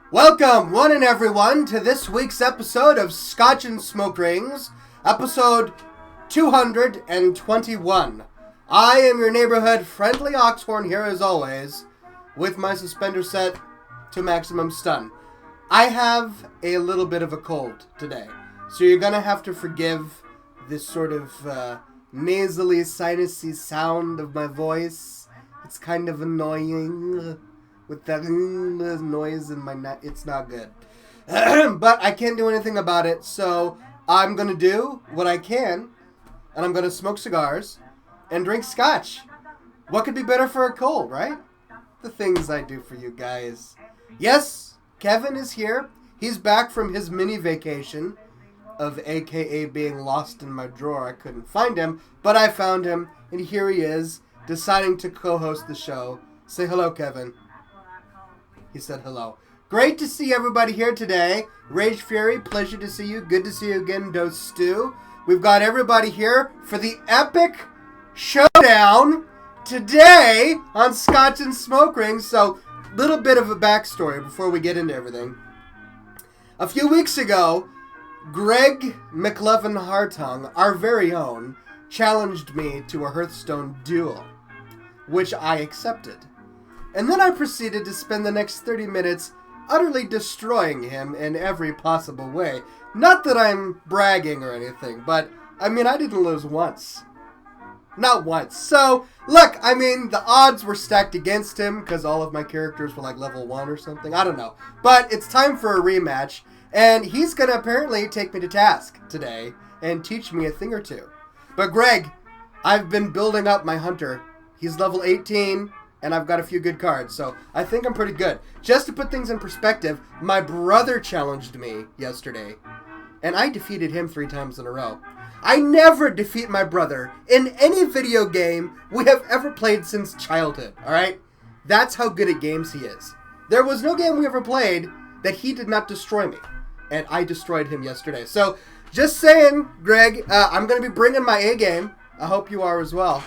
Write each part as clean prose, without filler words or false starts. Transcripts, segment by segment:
Welcome, one and everyone, to this week's episode of Scotch and Smoke Rings, episode 221. I am your neighborhood friendly Oxhorn here as always, with my suspender set to maximum stun. I have a little bit of a cold today, so you're gonna have to forgive this sort of nasally, sinusy sound of my voice. It's kind of annoying. With that noise in my neck, it's not good. But I can't do anything about it, so I'm going to do what I can, and I'm going to smoke cigars and drink scotch. What could be better for a cold, right? The things I do for you guys. Yes, Kevin is here. He's back from his mini vacation of AKA being lost in my drawer. I couldn't find him, but I found him, and here he is, deciding to co-host the show. Say hello, Kevin. He said hello. Great to see everybody here today. Rage Fury, pleasure to see you. Good to see you again, Dose Stew. We've got everybody here for the epic showdown today on Scotch and Smoke Rings. So, little bit of a backstory before we get into everything. A few weeks ago, Greg McLovin Hartung, our very own, challenged me to a Hearthstone duel, which I accepted. And then I proceeded to spend the next 30 minutes utterly destroying him in every possible way. Not that I'm bragging or anything, but, I didn't lose once. Not once. So, look, the odds were stacked against him because all of my characters were like level 1 or something. I don't know. But it's time for a rematch, and he's going to apparently take me to task today and teach me a thing or two. But Greg, I've been building up my hunter. He's level 18. And I've got a few good cards, so I think I'm pretty good. Just to put things in perspective, my brother challenged me yesterday, and I defeated him 3 times in a row. I never defeat my brother in any video game we have ever played since childhood, alright? That's how good at games he is. There was no game we ever played that he did not destroy me, and I destroyed him yesterday. So, just saying, Greg, I'm going to be bringing my A game. I hope you are as well.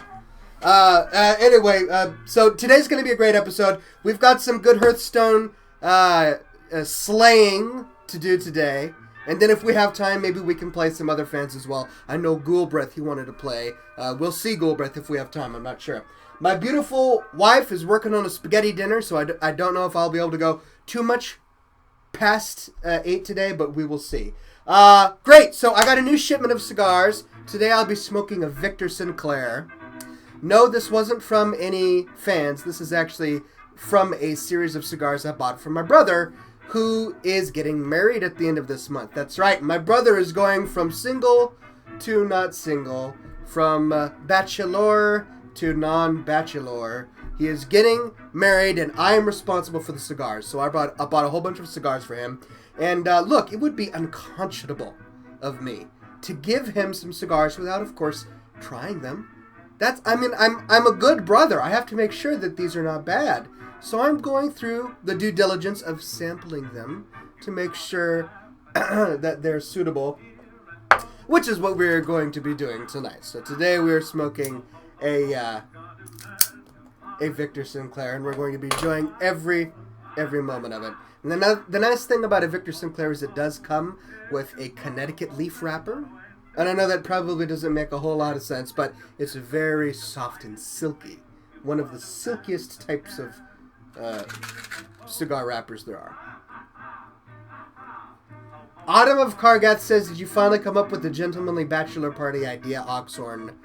So today's going to be a great episode. We've got some good Hearthstone slaying to do today. And then if we have time, maybe we can play some other fans as well. I know Ghoulbreath, he wanted to play. We'll see Ghoulbreath if we have time. I'm not sure. My beautiful wife is working on a spaghetti dinner, so I don't know if I'll be able to go too much past 8 today, but we will see. Great, so I got a new shipment of cigars. Today I'll be smoking a Victor Sinclair. No, this wasn't from any fans. This is actually from a series of cigars I bought from my brother, who is getting married at the end of this month. That's right. My brother is going from single to not single, from bachelor to non-bachelor. He is getting married, and I am responsible for the cigars. So I bought a whole bunch of cigars for him. And look, it would be unconscionable of me to give him some cigars without, of course, trying them. I'm a good brother. I have to make sure that these are not bad. So I'm going through the due diligence of sampling them to make sure that they're suitable, which is what we're going to be doing tonight. So today we're smoking a Victor Sinclair, and we're going to be enjoying every moment of it. And the nice thing about a Victor Sinclair is it does come with a Connecticut leaf wrapper. And I know that probably doesn't make a whole lot of sense, but it's very soft and silky. One of the silkiest types of cigar wrappers there are. Autumn of Kargath says, did you finally come up with the gentlemanly bachelor party idea, Oxhorn?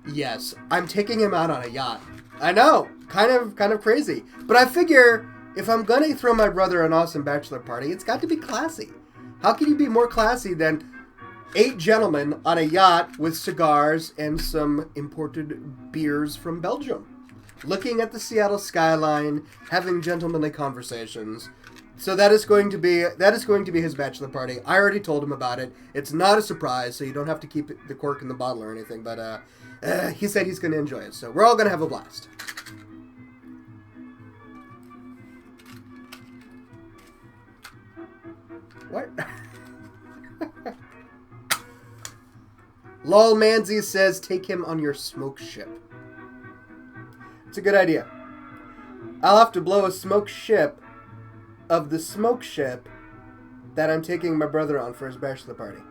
Yes, I'm taking him out on a yacht. I know, kind of crazy. But I figure if I'm going to throw my brother an awesome bachelor party, it's got to be classy. How can you be more classy than 8 gentlemen on a yacht with cigars and some imported beers from Belgium, looking at the Seattle skyline, having gentlemanly conversations. So that is going to be his bachelor party. I already told him about it. It's not a surprise, so you don't have to keep the cork in the bottle or anything. But he said he's going to enjoy it, so we're all going to have a blast. What? Lol Manzi says, take him on your smoke ship. It's a good idea. I'll have to blow a smoke ship of the smoke ship that I'm taking my brother on for his bachelor party.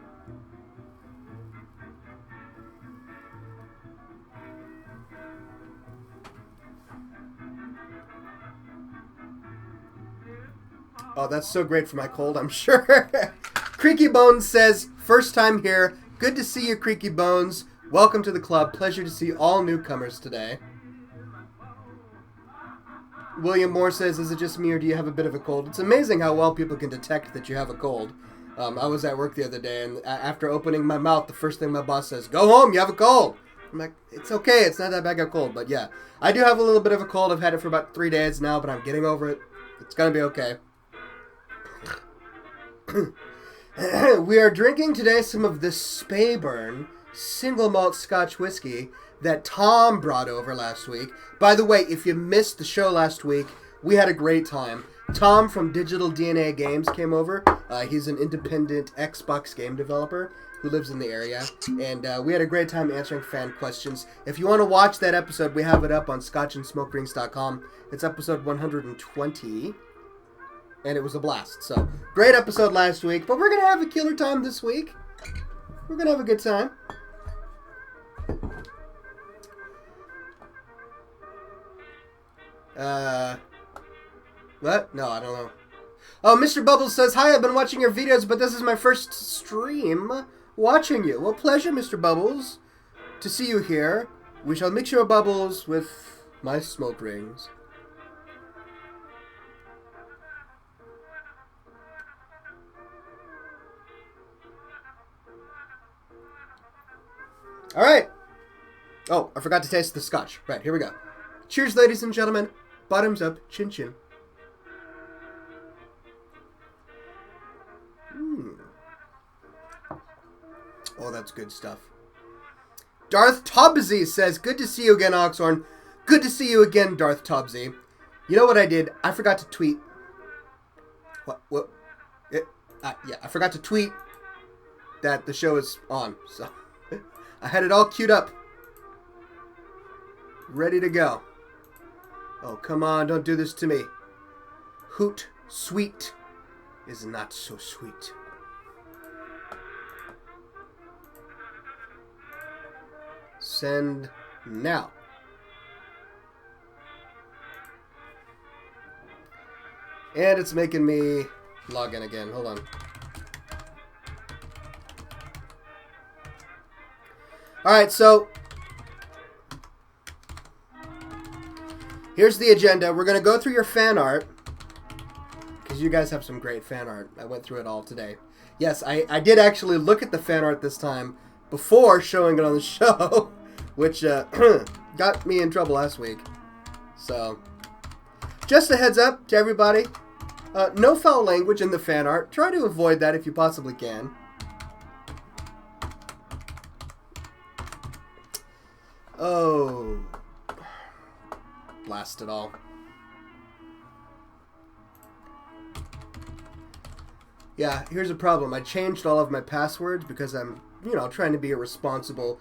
Oh, that's so great for my cold, I'm sure. Creaky Bones says, first time here. Good to see you, Creaky Bones. Welcome to the club. Pleasure to see all newcomers today. William Moore says, is it just me or do you have a bit of a cold? It's amazing how well people can detect that you have a cold. I was at work the other day, and after opening my mouth, the first thing my boss says, go home, you have a cold. I'm like, it's okay, it's not that bad of a cold. But yeah, I do have a little bit of a cold. I've had it for about 3 days now, but I'm getting over it. It's going to be okay. We are drinking today some of the Speyburn single malt Scotch whiskey that Tom brought over last week. By the way, if you missed the show last week, we had a great time. Tom from Digital DNA Games came over. He's an independent Xbox game developer who lives in the area. And we had a great time answering fan questions. If you want to watch that episode, we have it up on scotchandsmokerings.com. It's episode 120. And it was a blast. So, great episode last week. But we're going to have a killer time this week. We're going to have a good time. What? No, I don't know. Oh, Mr. Bubbles says, hi, I've been watching your videos, but this is my first stream watching you. Well, pleasure, Mr. Bubbles, to see you here. We shall mix your bubbles with my smoke rings. All right. Oh, I forgot to taste the scotch. Right, here we go. Cheers, ladies and gentlemen. Bottoms up, chin chin. Oh, that's good stuff. Darth Tobsy says, good to see you again, Oxhorn. Good to see you again, Darth Tobsy. You know what I did? I forgot to tweet. What? Yeah, I forgot to tweet that the show is on, so... I had it all queued up. Ready to go. Oh, come on, don't do this to me. Hoot sweet is not so sweet. Send now. And it's making me log in again. Hold on. Alright, so here's the agenda. We're going to go through your fan art, because you guys have some great fan art. I went through it all today. Yes, I did actually look at the fan art this time before showing it on the show, which got me in trouble last week. So, just a heads up to everybody. No foul language in the fan art. Try to avoid that if you possibly can. Oh, blast it all. Yeah, here's a problem. I changed all of my passwords because I'm, trying to be a responsible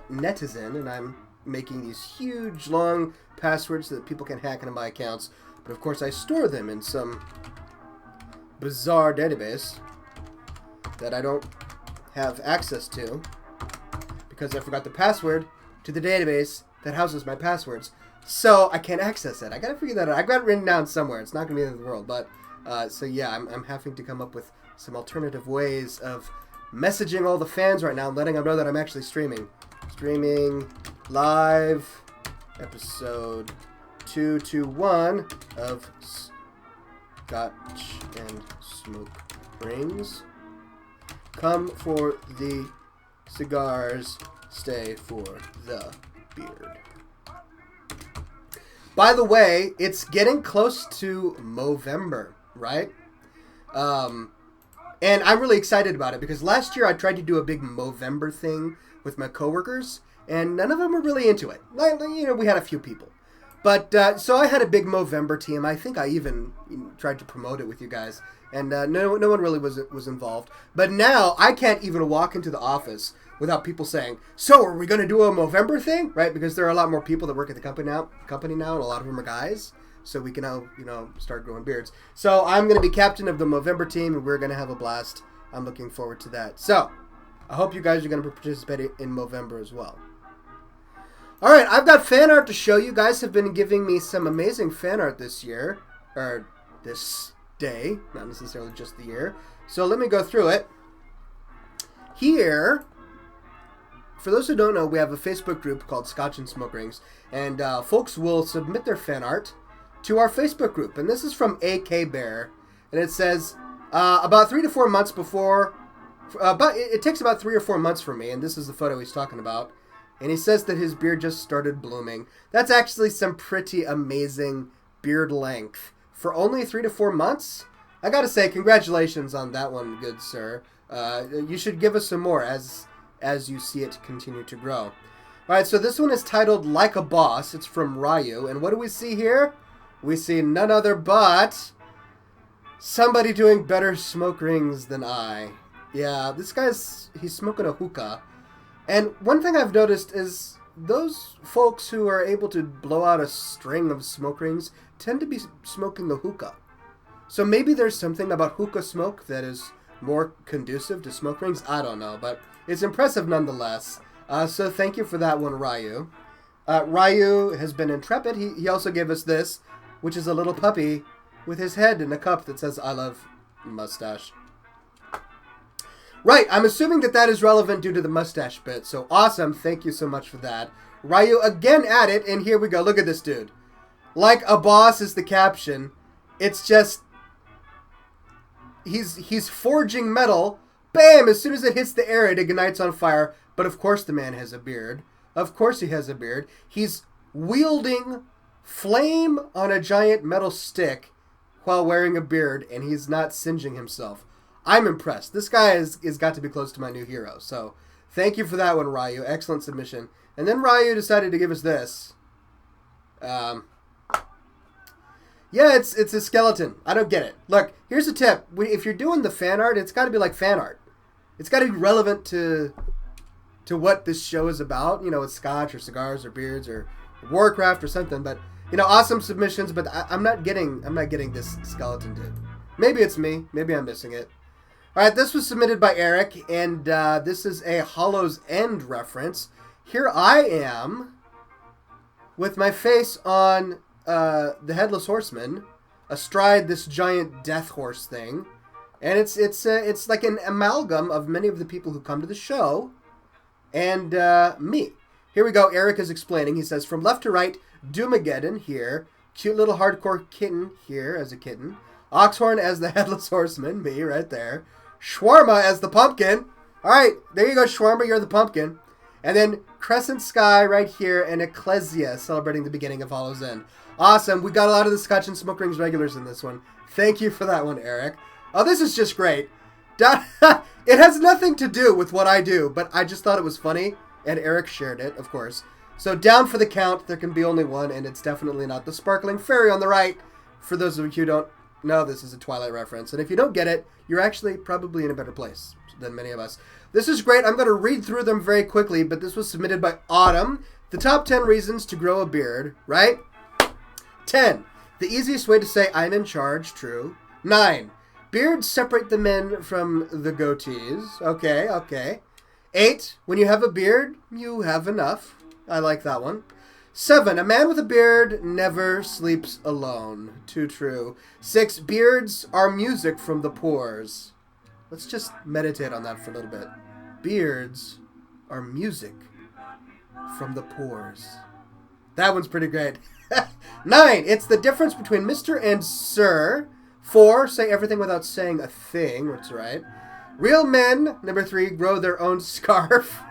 netizen, and I'm making these huge, long passwords so that people can hack into my accounts. But of course, I store them in some bizarre database that I don't have access to because I forgot the password to the database that houses my passwords. So I can't access it. I gotta figure that out. I've got it written down somewhere. It's not gonna be the end of the world. But, so yeah, I'm having to come up with some alternative ways of messaging all the fans right now and letting them know that I'm actually streaming. Streaming live episode 221 of Scotch and Smoke Rings. Come for the cigars. Stay for the beard. By the way, it's getting close to Movember, right? And I'm really excited about it because last year I tried to do a big Movember thing with my coworkers, and none of them were really into it. We had a few people. But, so I had a big Movember team. I think I even tried to promote it with you guys. And no one really was involved. But now I can't even walk into the office without people saying, so are we going to do a Movember thing? Right? Because there are a lot more people that work at the company now, and a lot of them are guys. so we can now, start growing beards. So I'm going to be captain of the Movember team, and we're going to have a blast. I'm looking forward to that. So I hope you guys are going to participate in Movember as well. All right, I've got fan art to show. You guys have been giving me some amazing fan art this year, or this day, not necessarily just the year. So let me go through it. Here, for those who don't know, we have a Facebook group called Scotch and Smoke Rings, and folks will submit their fan art to our Facebook group. And this is from AK Bear, and it says, about 3 to 4 months before, but it takes about 3 or 4 months for me, and this is the photo he's talking about. And he says that his beard just started blooming. That's actually some pretty amazing beard length. For only 3 to 4 months, I gotta say, congratulations on that one, good sir. You should give us some more as you see it continue to grow. Alright, so this one is titled Like a Boss. It's from Ryu. And what do we see here? We see none other but somebody doing better smoke rings than I. Yeah, this he's smoking a hookah. And one thing I've noticed is those folks who are able to blow out a string of smoke rings tend to be smoking the hookah. So maybe there's something about hookah smoke that is more conducive to smoke rings. I don't know, but it's impressive nonetheless. So thank you for that one, Ryu. Ryu has been intrepid. He also gave us this, which is a little puppy with his head in a cup that says, I love mustache. Right, I'm assuming that is relevant due to the mustache bit, so awesome, thank you so much for that. Ryu again at it, and here we go, look at this dude. Like a boss is the caption. It's just, he's forging metal, bam, as soon as it hits the air, it ignites on fire, but of course the man has a beard. Of course he has a beard. He's wielding flame on a giant metal stick while wearing a beard, and he's not singeing himself. I'm impressed. This guy is got to be close to my new hero. So thank you for that one, Ryu. Excellent submission. And then Ryu decided to give us this. Yeah, it's a skeleton. I don't get it. Look, here's a tip. If you're doing the fan art, it's got to be like fan art. It's got to be relevant to what this show is about. It's Scotch or cigars or beards or Warcraft or something. But awesome submissions. But I'm not getting this skeleton dude. Maybe it's me. Maybe I'm missing it. All right, this was submitted by Eric, and this is a Hollow's End reference. Here I am with my face on the Headless Horseman, astride this giant death horse thing, and it's like an amalgam of many of the people who come to the show and me. Here we go. Eric is explaining. He says, from left to right, Doomageddon here, cute little hardcore kitten here as a kitten, Oxhorn as the Headless Horseman, me right there. Shawarma as the pumpkin. All right, there you go, Shawarma, you're the pumpkin. And then Crescent Sky right here and Ecclesia celebrating the beginning of Hollow's End. Awesome. We got a lot of the Scotch and Smoke Rings regulars in this one. Thank you for that one, Eric. Oh, this is just great. It has nothing to do with what I do, but I just thought it was funny, and Eric shared it, of course. So down for the count, there can be only one, and it's definitely not the sparkling fairy on the right. For those of you who don't know, this is a Twilight reference. And if you don't get it, you're actually probably in a better place than many of us. This is great. I'm going to read through them very quickly, but this was submitted by Autumn. The top 10 reasons to grow a beard, right? 10. The easiest way to say I'm in charge, true. 9. Beards separate the men from the goatees. Okay. 8. When you have a beard, you have enough. I like that one. 7. A man with a beard never sleeps alone. Too true. 6. Beards are music from the pores. Let's just meditate on that for a little bit. Beards are music from the pores. That one's pretty great. 9. It's the difference between Mr. and Sir. 4. Say everything without saying a thing. That's right. Real men, number 3, grow their own scarf.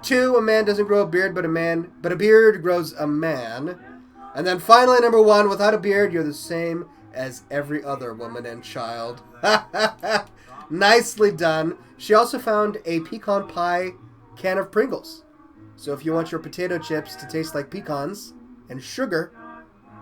2, a man doesn't grow a beard, but a beard grows a man. And then finally, number 1, without a beard, you're the same as every other woman and child. Nicely done. She also found a pecan pie can of Pringles. So if you want your potato chips to taste like pecans and sugar,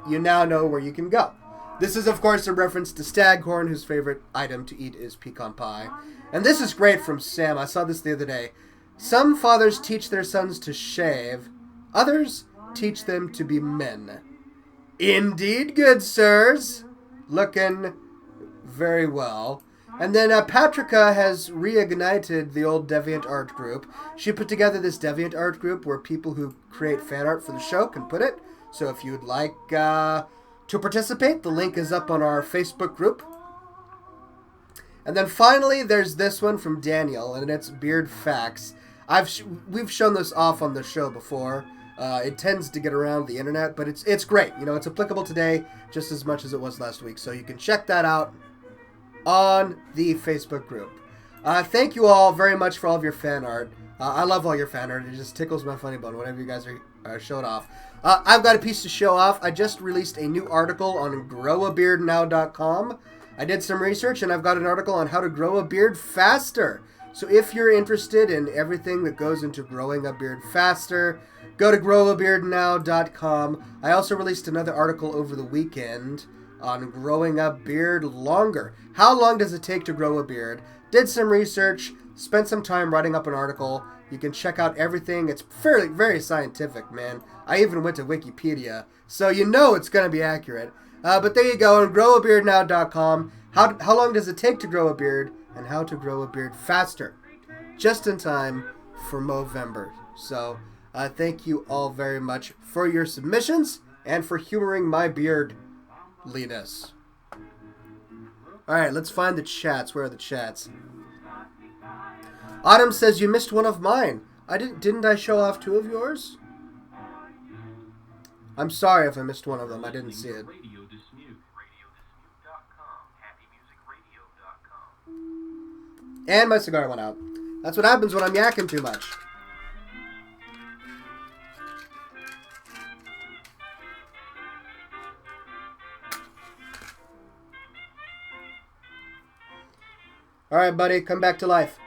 you now know where you can go. This is, of course, a reference to Staghorn, whose favorite item to eat is pecan pie. And this is great from Sam. I saw this the other day. Some fathers teach their sons to shave. Others teach them to be men. Indeed, good sirs. Looking very well. And then Patrika has reignited the old Deviant Art group. She put together this Deviant Art group where people who create fan art for the show can put it. So if you'd like to participate, the link is up on our Facebook group. And then finally, there's this one from Daniel, and it's Beard Facts. We've shown this off on the show before. It tends to get around the internet, but it's great. You know, it's applicable today just as much as it was last week. So you can check that out on the Facebook group. Thank you all very much for all of your fan art. I love all your fan art. It just tickles my funny bone whenever you guys are showing off. I've got a piece to show off. I just released a new article on growabeardnow.com. I did some research, and I've got an article on how to grow a beard faster. So if you're interested in everything that goes into growing a beard faster, go to growabeardnow.com. I also released another article over the weekend on growing a beard longer. How long does it take to grow a beard? Did some research, spent some time writing up an article. You can check out everything. It's very scientific, man. I even went to Wikipedia, so you know it's going to be accurate. But there you go, on growabeardnow.com. How long does it take to grow a beard, and how to grow a beard faster. Just in time for Movember. So, thank you all very much for your submissions, and for humoring my beardliness. Alright, let's find the chats. Where are the chats? Autumn says, you missed one of mine. Didn't I show off two of yours? I'm sorry if I missed one of them. I didn't see it. And my cigar went out. That's what happens when I'm yakking too much. Alright, buddy, come back to life.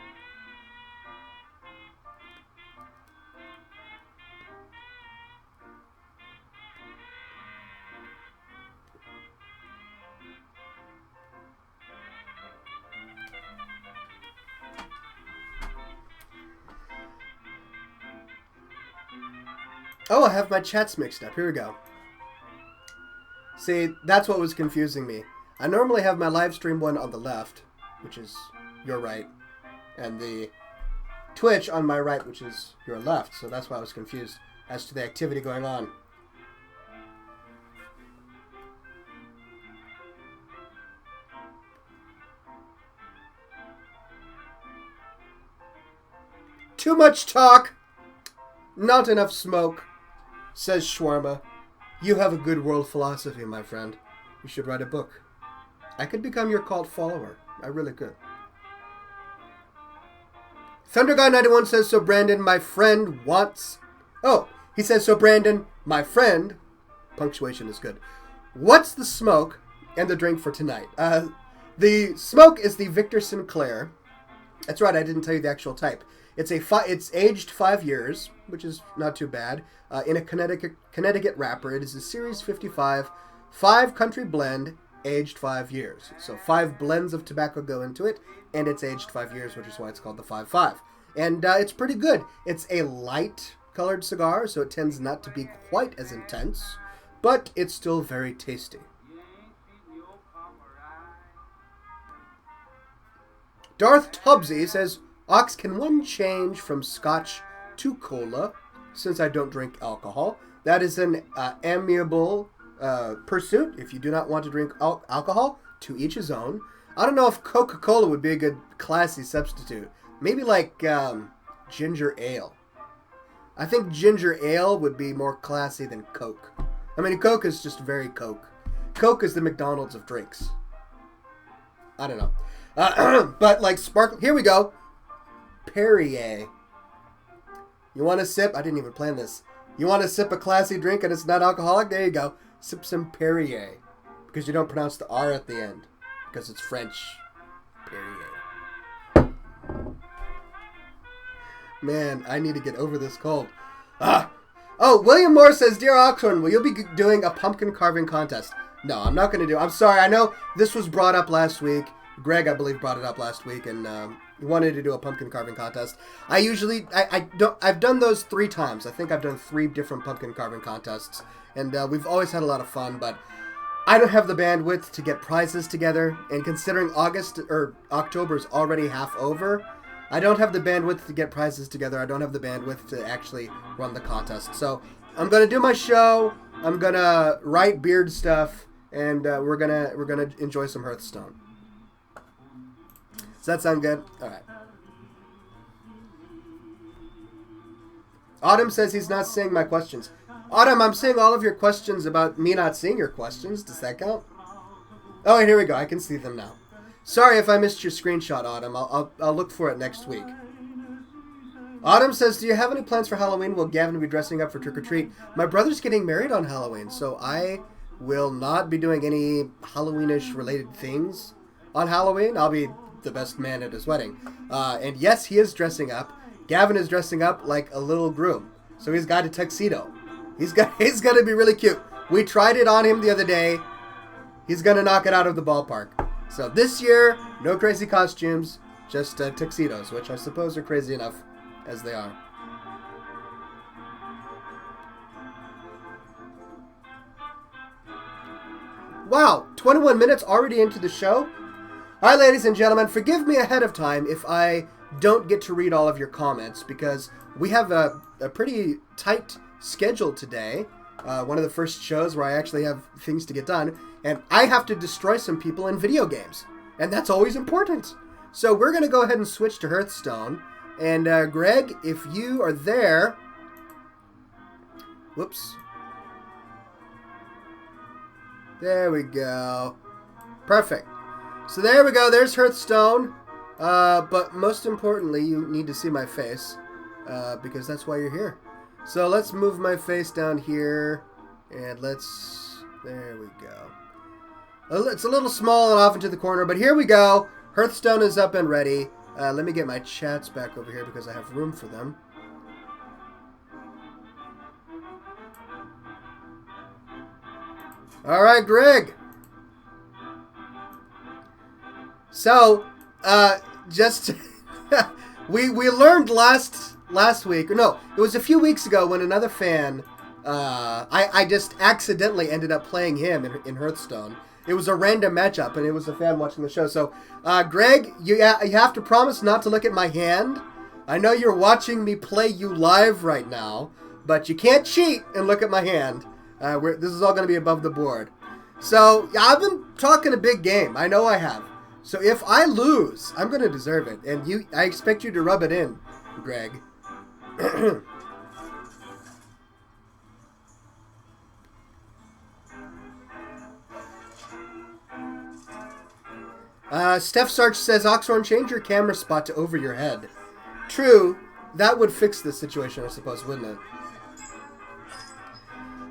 Oh, I have my chats mixed up. Here we go. See, that's what was confusing me. I normally have my live stream one on the left, which is your right, and the Twitch on my right, which is your left. So that's why I was confused as to the activity going on. Too much talk, not enough smoke, says Shawarma. You have a good world philosophy, my friend. You should write a book. I could become your cult follower. I really could. ThunderGuy91 says, so Brandon, my friend wants... Oh, he says, so Brandon, my friend... Punctuation is good. What's the smoke and the drink for tonight? The smoke is the Victor Sinclair. That's right, I didn't tell you the actual type. It's aged 5 years, which is not too bad. In a Connecticut wrapper. It is a Series 55 5-country blend, aged 5 years. So 5 blends of tobacco go into it, and it's aged 5 years, which is why it's called the 5-5. And it's pretty good. It's a light-colored cigar, so it tends not to be quite as intense, but it's still very tasty. Darth Tubbsy says, Ox, can one change from Scotch to cola, since I don't drink alcohol? That is an amiable pursuit. If you do not want to drink alcohol, to each his own. I don't know if Coca-Cola would be a good classy substitute. Maybe like ginger ale. I think ginger ale would be more classy than Coke. I mean, Coke is just very Coke. Coke is the McDonald's of drinks. I don't know. But like sparkle... Here we go. Perrier. You want to sip? I didn't even plan this. You want to sip a classy drink and it's not alcoholic? There you go. Sip some Perrier. Because you don't pronounce the R at the end. Because it's French. Perrier. Man, I need to get over this cold. Oh, William Moore says, Dear Oxhorn, will you be doing a pumpkin carving contest? No, I'm not going to do it. I'm sorry. I know this was brought up last week. Greg, I believe, brought it up last week. And wanted to do a pumpkin carving contest. I've done those 3 times. I think I've done 3 different pumpkin carving contests, and we've always had a lot of fun, but I don't have the bandwidth to get prizes together, and considering October is already half over, I don't have the bandwidth to get prizes together. I don't have the bandwidth to actually run the contest. So I'm gonna do my show. I'm gonna write beard stuff, and we're gonna enjoy some Hearthstone. Does that sound good? All right. Autumn says he's not seeing my questions. Autumn, I'm seeing all of your questions about me not seeing your questions. Does that count? Oh, here we go. I can see them now. Sorry if I missed your screenshot, Autumn. I'll look for it next week. Autumn says, do you have any plans for Halloween? Will Gavin be dressing up for trick-or-treat? My brother's getting married on Halloween, so I will not be doing any Halloweenish related things on Halloween. I'll be the best man at his wedding. And yes, he is dressing up. Gavin is dressing up like a little groom. So he's got a tuxedo. He's gonna be really cute. We tried it on him the other day. He's gonna knock it out of the ballpark. So this year, no crazy costumes, just tuxedos, which I suppose are crazy enough as they are. Wow, 21 minutes already into the show? All right, ladies and gentlemen, forgive me ahead of time if I don't get to read all of your comments, because we have a pretty tight schedule today. One of the first shows where I actually have things to get done, and I have to destroy some people in video games, and that's always important. So we're going to go ahead and switch to Hearthstone, and Greg, if you are there... Whoops. There we go. Perfect. So there we go, there's Hearthstone, but most importantly, you need to see my face, because that's why you're here. So let's move my face down here, and there we go. It's a little small and off into the corner, but here we go. Hearthstone is up and ready. Let me get my chats back over here because I have room for them. All right, Greg. So, just we learned last week, or no, it was a few weeks ago when another fan, I just accidentally ended up playing him in Hearthstone. It was a random matchup, and it was a fan watching the show. So, Greg, you have to promise not to look at my hand. I know you're watching me play you live right now, but you can't cheat and look at my hand. This is all going to be above the board. So, I've been talking a big game. I know I have. So if I lose, I'm going to deserve it. And I expect you to rub it in, Greg. Steph Sarch says, Oxhorn, change your camera spot to over your head. True, that would fix this situation, I suppose, wouldn't it?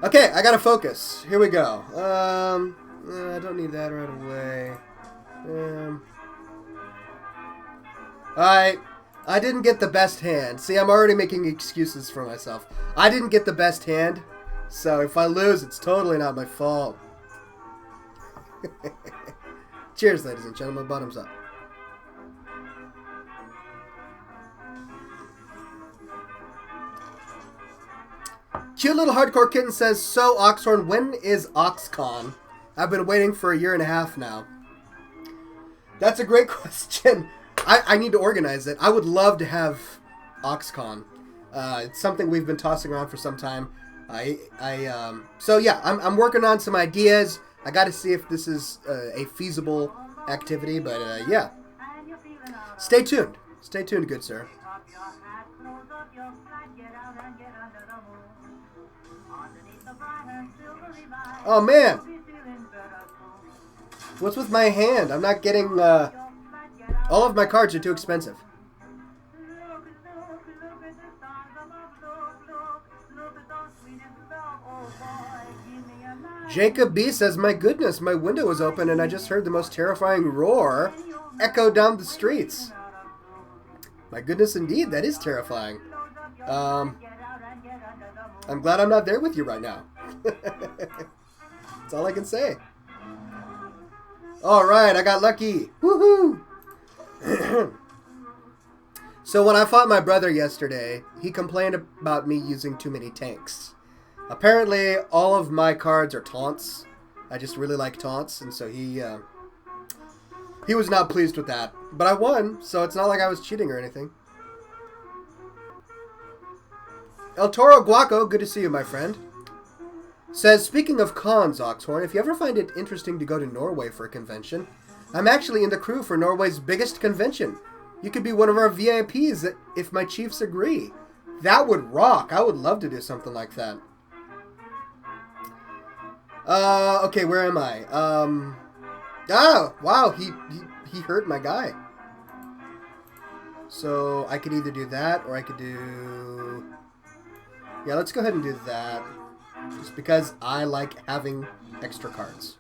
Okay, I gotta focus. Here we go. I don't need that right away. Alright, I didn't get the best hand. See, I'm already making excuses for myself. I didn't get the best hand, so if I lose, it's totally not my fault. Cheers, ladies and gentlemen. Bottoms up. Cute little hardcore kitten says, so, Oxhorn, when is Oxcon? I've been waiting for a year and a half now. That's a great question. I need to organize it. I would love to have Oxcon. It's something we've been tossing around for some time. So yeah, I'm working on some ideas. I got to see if this is a feasible activity, but yeah. Stay tuned. Stay tuned, good sir. Oh man, what's with my hand? I'm not getting. All of my cards are too expensive. Jacob B says, my goodness, my window was open and I just heard the most terrifying roar echo down the streets. My goodness, indeed, that is terrifying. I'm glad I'm not there with you right now. That's all I can say. Alright, I got lucky. Woohoo! So when I fought my brother yesterday, he complained about me using too many tanks. Apparently, all of my cards are taunts. I just really like taunts, and so he was not pleased with that. But I won, so it's not like I was cheating or anything. El Toro Guaco, good to see you, my friend. Says, speaking of cons, Oxhorn, if you ever find it interesting to go to Norway for a convention, I'm actually in the crew for Norway's biggest convention. You could be one of our VIPs if my chiefs agree. That would rock. I would love to do something like that. Okay, where am I? Oh, wow, he hurt my guy. So I could either do that or I could do... Yeah, let's go ahead and do that. Just because I like having extra cards.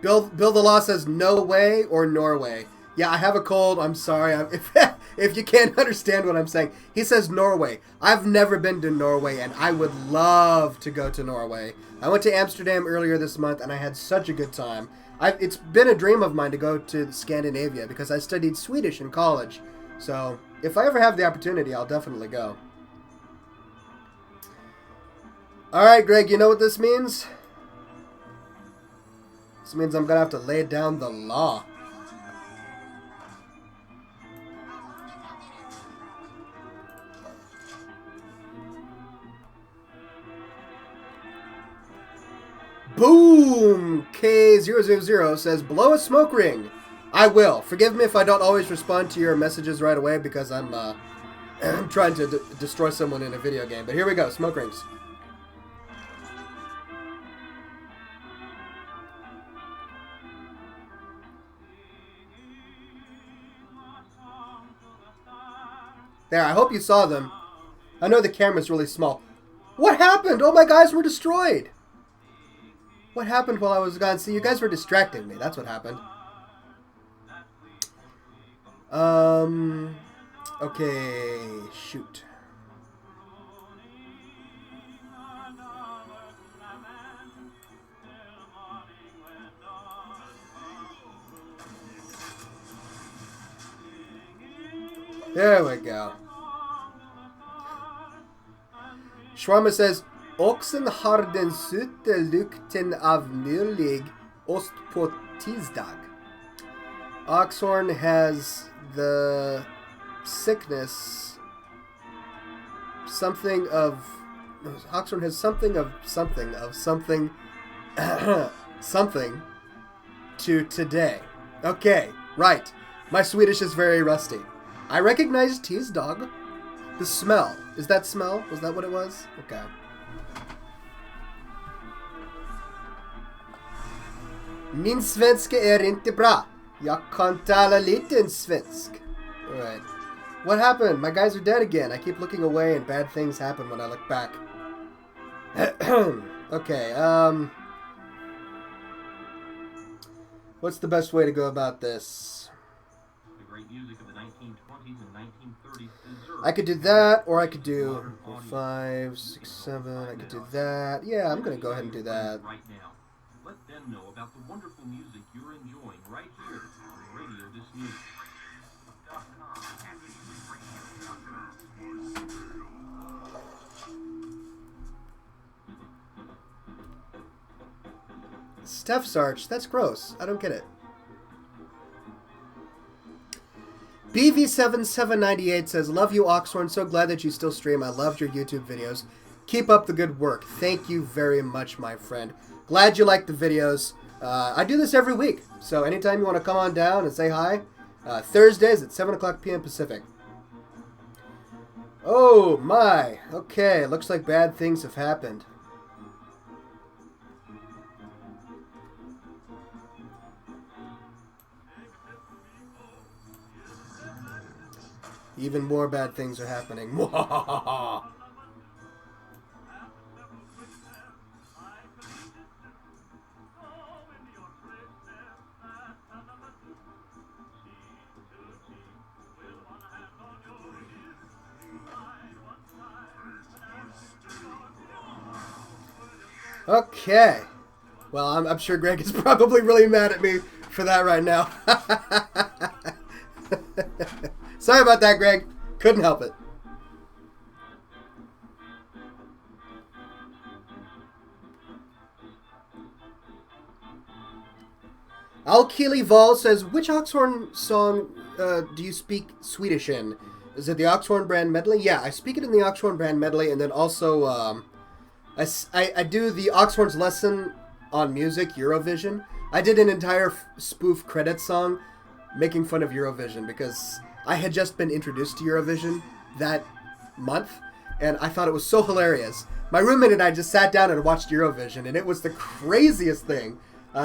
Bill the Law says no way or Norway. Yeah, I have a cold. I'm sorry. If you can't understand what I'm saying. He says Norway. I've never been to Norway, and I would love to go to Norway. I went to Amsterdam earlier this month, and I had such a good time. It's been a dream of mine to go to Scandinavia because I studied Swedish in college. So if I ever have the opportunity, I'll definitely go. All right, Greg, you know what this means? This means I'm going to have to lay down the law. Boom! K000 says, blow a smoke ring. I will. Forgive me if I don't always respond to your messages right away because I'm trying to destroy someone in a video game. But here we go. Smoke rings. There, I hope you saw them. I know the camera's really small. What happened? Oh, my guys were destroyed. What happened while I was gone? See, you guys were distracting me. That's what happened. Okay, shoot. There we go. Shawarma says, Oxen har den söta lukten av mjölig ost på tisdag. Oxhorn has the sickness, something of... Oxhorn has something something to today. Okay, right. My Swedish is very rusty. I recognize tisdag. The smell. Is that smell? Was that what it was? Okay. Min svenska är inte bra. Jag kan tala liten svensk. Alright. What happened? My guys are dead again. I keep looking away and bad things happen when I look back. Okay, what's the best way to go about this? The great music of the 1920s and 1930s deserves. I could do that, or I could do 5, 6, 7. I could do that. Yeah, I'm gonna go ahead and do that. Right now. Let them know about the wonderful music you're enjoying right here on Radio Disney. Steph's Arch, that's gross. I don't get it. BV7798 says, love you, Oxhorn. So glad that you still stream. I loved your YouTube videos. Keep up the good work. Thank you very much, my friend. Glad you like the videos. I do this every week. So anytime you want to come on down and say hi, Thursdays at 7 o'clock p.m. Pacific. Oh, my. Okay, looks like bad things have happened. Even more bad things are happening. Okay. Well, I'm sure Greg is probably really mad at me for that right now. Sorry about that, Greg. Couldn't help it. Alkili Vol says, which Oxhorn song do you speak Swedish in? Is it the Oxhorn brand medley? Yeah, I speak it in the Oxhorn brand medley, and then also I do the Oxhorn's lesson on music, Eurovision. I did an entire spoof credit song making fun of Eurovision because I had just been introduced to Eurovision that month, and I thought it was so hilarious. My roommate and I just sat down and watched Eurovision, and it was the craziest thing.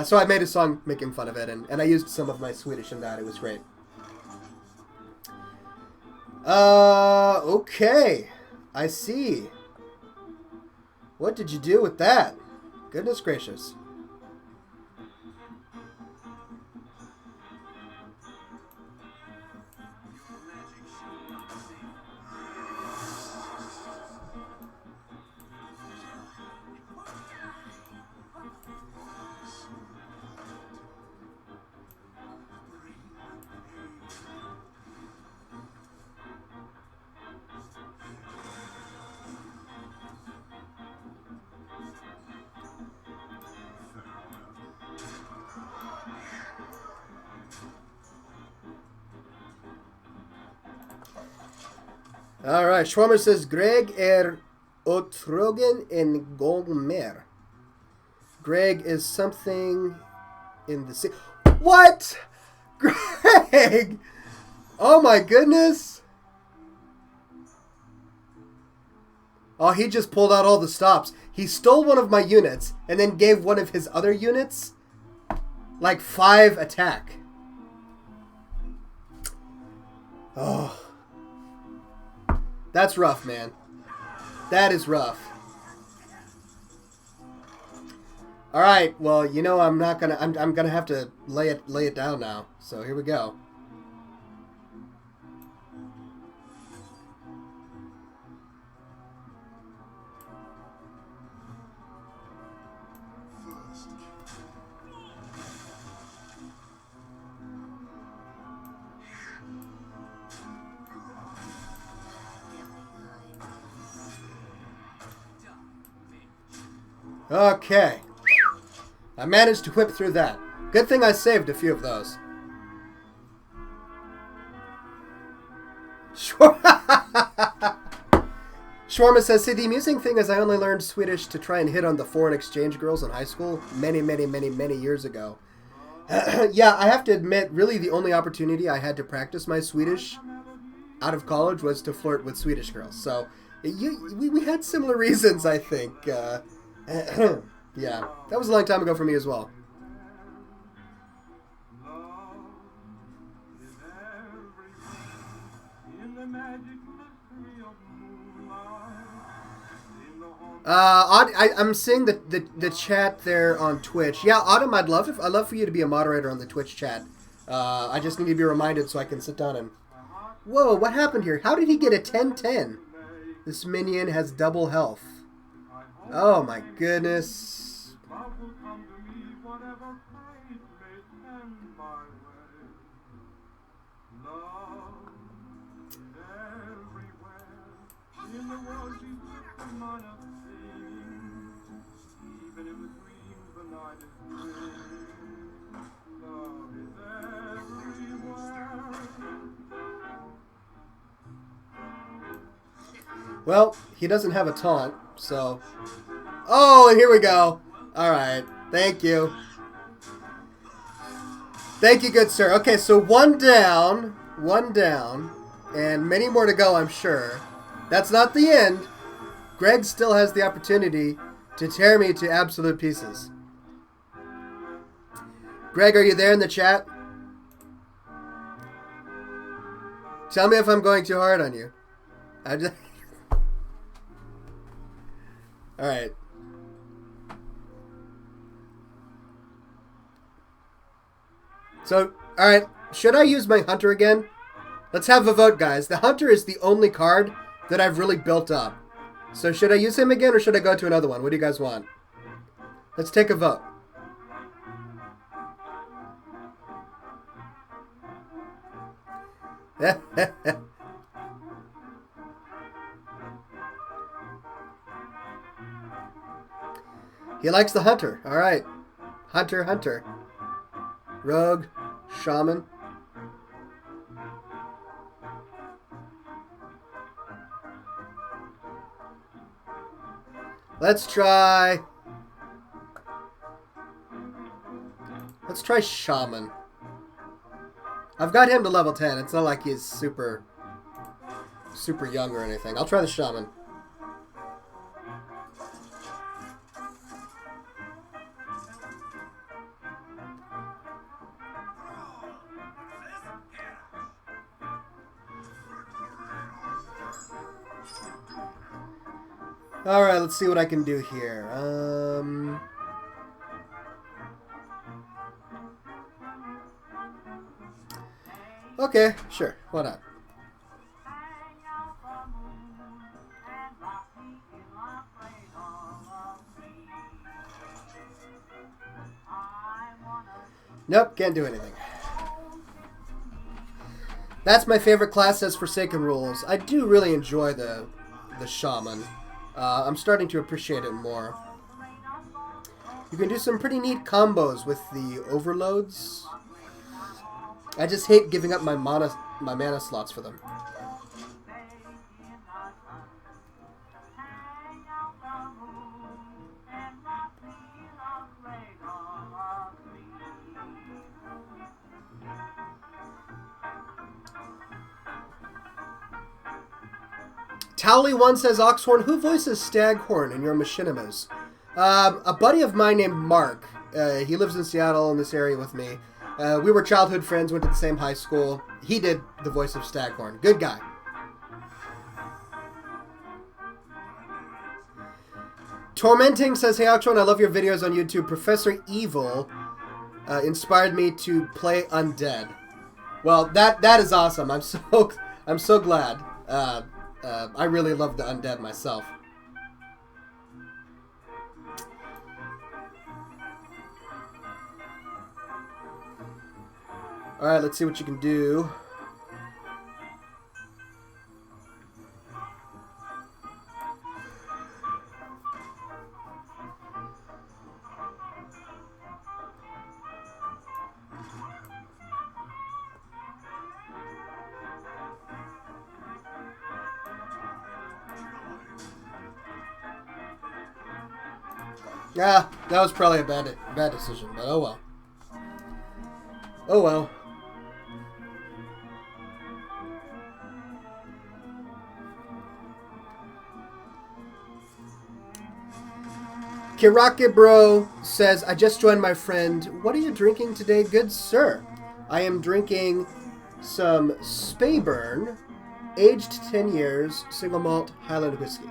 So I made a song making fun of it, and I used some of my Swedish in that. It was great. Okay. I see. What did you do with that? Goodness gracious. All right, Schwammer says, Greg otrogen en gångmer. Greg is something in the sea. What? Greg! Oh my goodness! Oh, he just pulled out all the stops. He stole one of my units and then gave one of his other units like 5 attack. Oh. That's rough, man. That is rough. All right. Well, you know I'm not gonna. I'm gonna have to lay it down now. So here we go. Okay. I managed to whip through that. Good thing I saved a few of those. Shawarma says, see, the amusing thing is I only learned Swedish to try and hit on the foreign exchange girls in high school many years ago. Yeah, I have to admit, really the only opportunity I had to practice my Swedish out of college was to flirt with Swedish girls. So we had similar reasons, I think. Yeah, that was a long time ago for me as well. I'm seeing the chat there on Twitch. Yeah, Autumn, I'd love for you to be a moderator on the Twitch chat. I just need to be reminded so I can sit down and... Whoa, what happened here? How did he get a 10-10? This minion has double health. Oh my goodness. Well, he doesn't have a taunt, so... Oh, and here we go. Alright, thank you. Thank you, good sir. Okay, so one down, and many more to go, I'm sure. That's not the end. Greg still has the opportunity to tear me to absolute pieces. Greg, are you there in the chat? Tell me if I'm going too hard on you. I'm just... Alright. So, alright, should I use my Hunter again? Let's have a vote, guys. The Hunter is the only card that I've really built up. So should I use him again or should I go to another one? What do you guys want? Let's take a vote. He likes the hunter. All right. Hunter, hunter. Rogue, shaman. Let's try shaman. I've got him to level 10. It's not like he's super young or anything. I'll try the shaman. Alright, let's see what I can do here. Okay, sure. Why not? Nope, can't do anything. That's my favorite class as Forsaken rules. I do really enjoy the shaman. I'm starting to appreciate it more. You can do some pretty neat combos with the overloads. I just hate giving up my mana slots for them. Towley1 says, Oxhorn, who voices Staghorn in your machinimas? A buddy of mine named Mark. He lives in Seattle in this area with me. We were childhood friends, went to the same high school. He did the voice of Staghorn. Good guy. Tormenting says, hey Oxhorn, I love your videos on YouTube. Professor Evil inspired me to play Undead. Well, that is awesome. I'm so glad. I really love the Undead myself. Alright, let's see what you can do. Yeah, that was probably a bad decision, but oh well. Oh well. Kirake Bro says, I just joined my friend. What are you drinking today, good sir? I am drinking some Speyburn, aged 10 years, single malt Highland whiskey.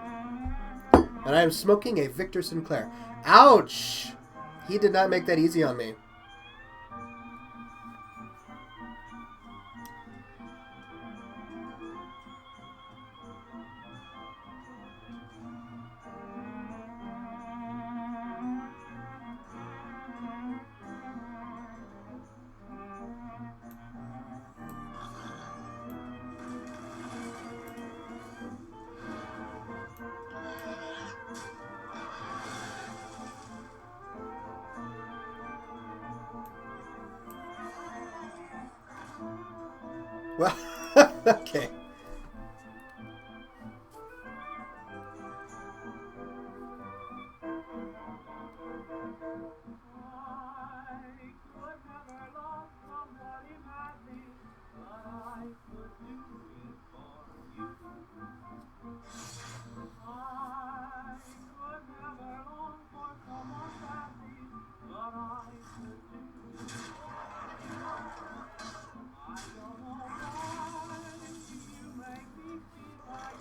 And I am smoking a Victor Sinclair. Ouch! He did not make that easy on me. Well, okay.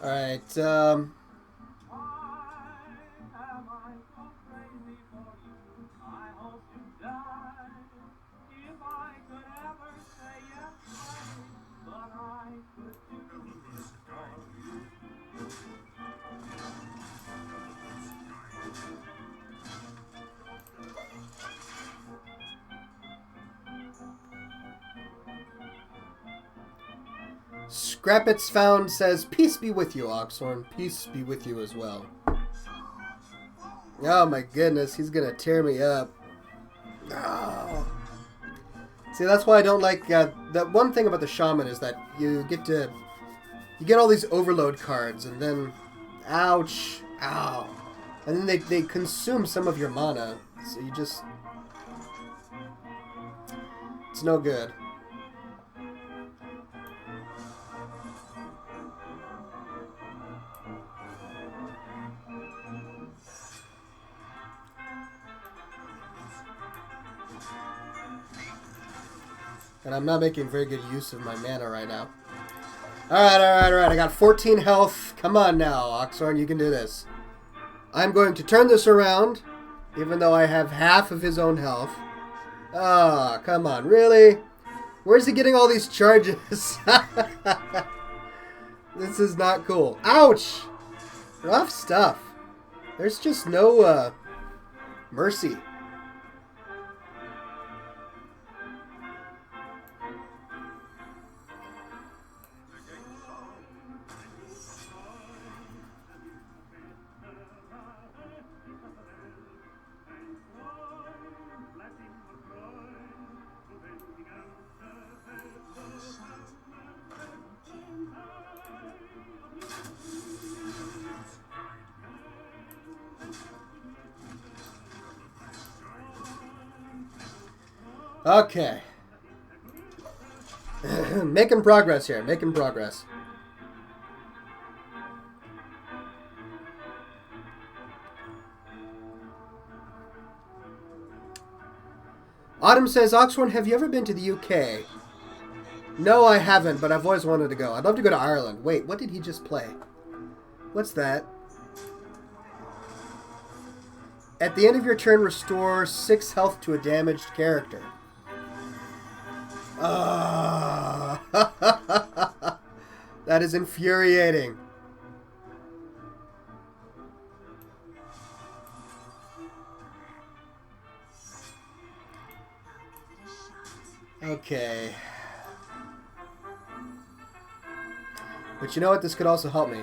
Alright, Scrappets Found says, peace be with you, Oxhorn. Peace be with you as well. Oh my goodness, he's gonna tear me up. Oh. See, that's why I don't like... that one thing about the Shaman is that you get all these overload cards, and then... Ouch. Ow. And then they consume some of your mana. So you just... It's no good. And I'm not making very good use of my mana right now. Alright. I got 14 health. Come on now, Oxhorn, you can do this. I'm going to turn this around, even though I have half of his own health. Ah, oh, come on, really? Where's he getting all these charges? This is not cool. Ouch! Rough stuff. There's just no, mercy. Okay. Making progress here. Making progress. Autumn says, Oxhorn, have you ever been to the UK? No, I haven't, but I've always wanted to go. I'd love to go to Ireland. Wait, what did he just play? What's that? At the end of your turn, restore 6 health to a damaged character. That is infuriating. Okay. But you know what? This could also help me.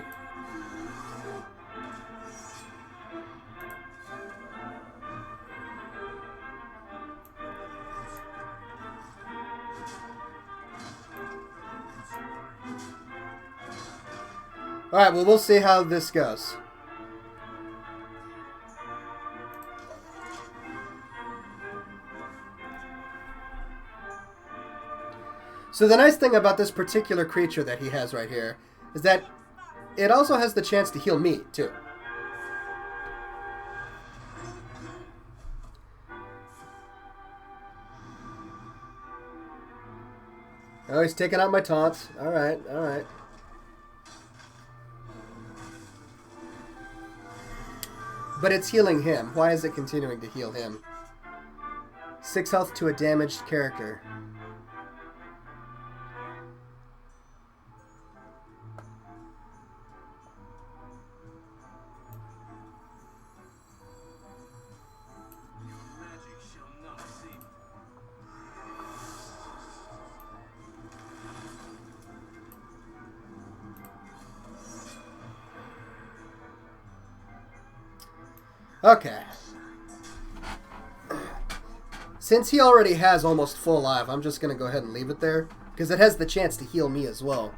Alright, well, we'll see how this goes. So the nice thing about this particular creature that he has right here is that it also has the chance to heal me, too. Oh, he's taking out my taunts. Alright, alright. But it's healing him. Why is it continuing to heal him? 6 health to a damaged character. Okay. Since he already has almost full life, I'm just going to go ahead and leave it there. Because it has the chance to heal me as well.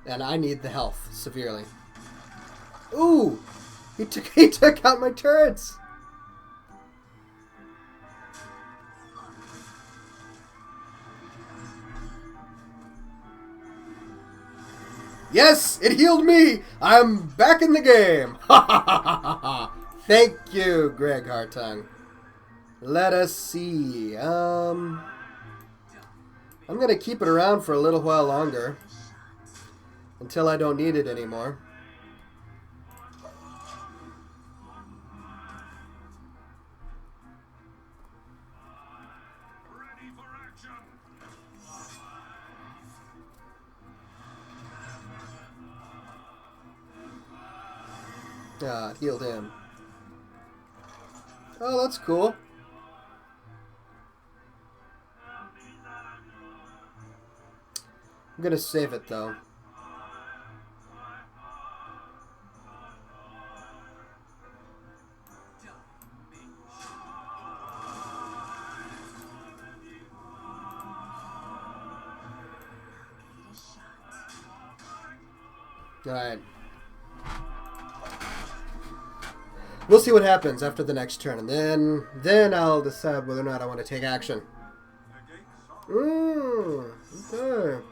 And I need the health severely. Ooh! He took out my turrets! Yes! It healed me! I'm back in the game! Ha ha ha ha ha! Thank you, Greg Hartung. Let us see. I'm going to keep it around for a little while longer. Until I don't need it anymore. Ah, it healed him. Oh, that's cool. I'm gonna save it though. Alright. We'll see what happens after the next turn, and then I'll decide whether or not I want to take action. Okay.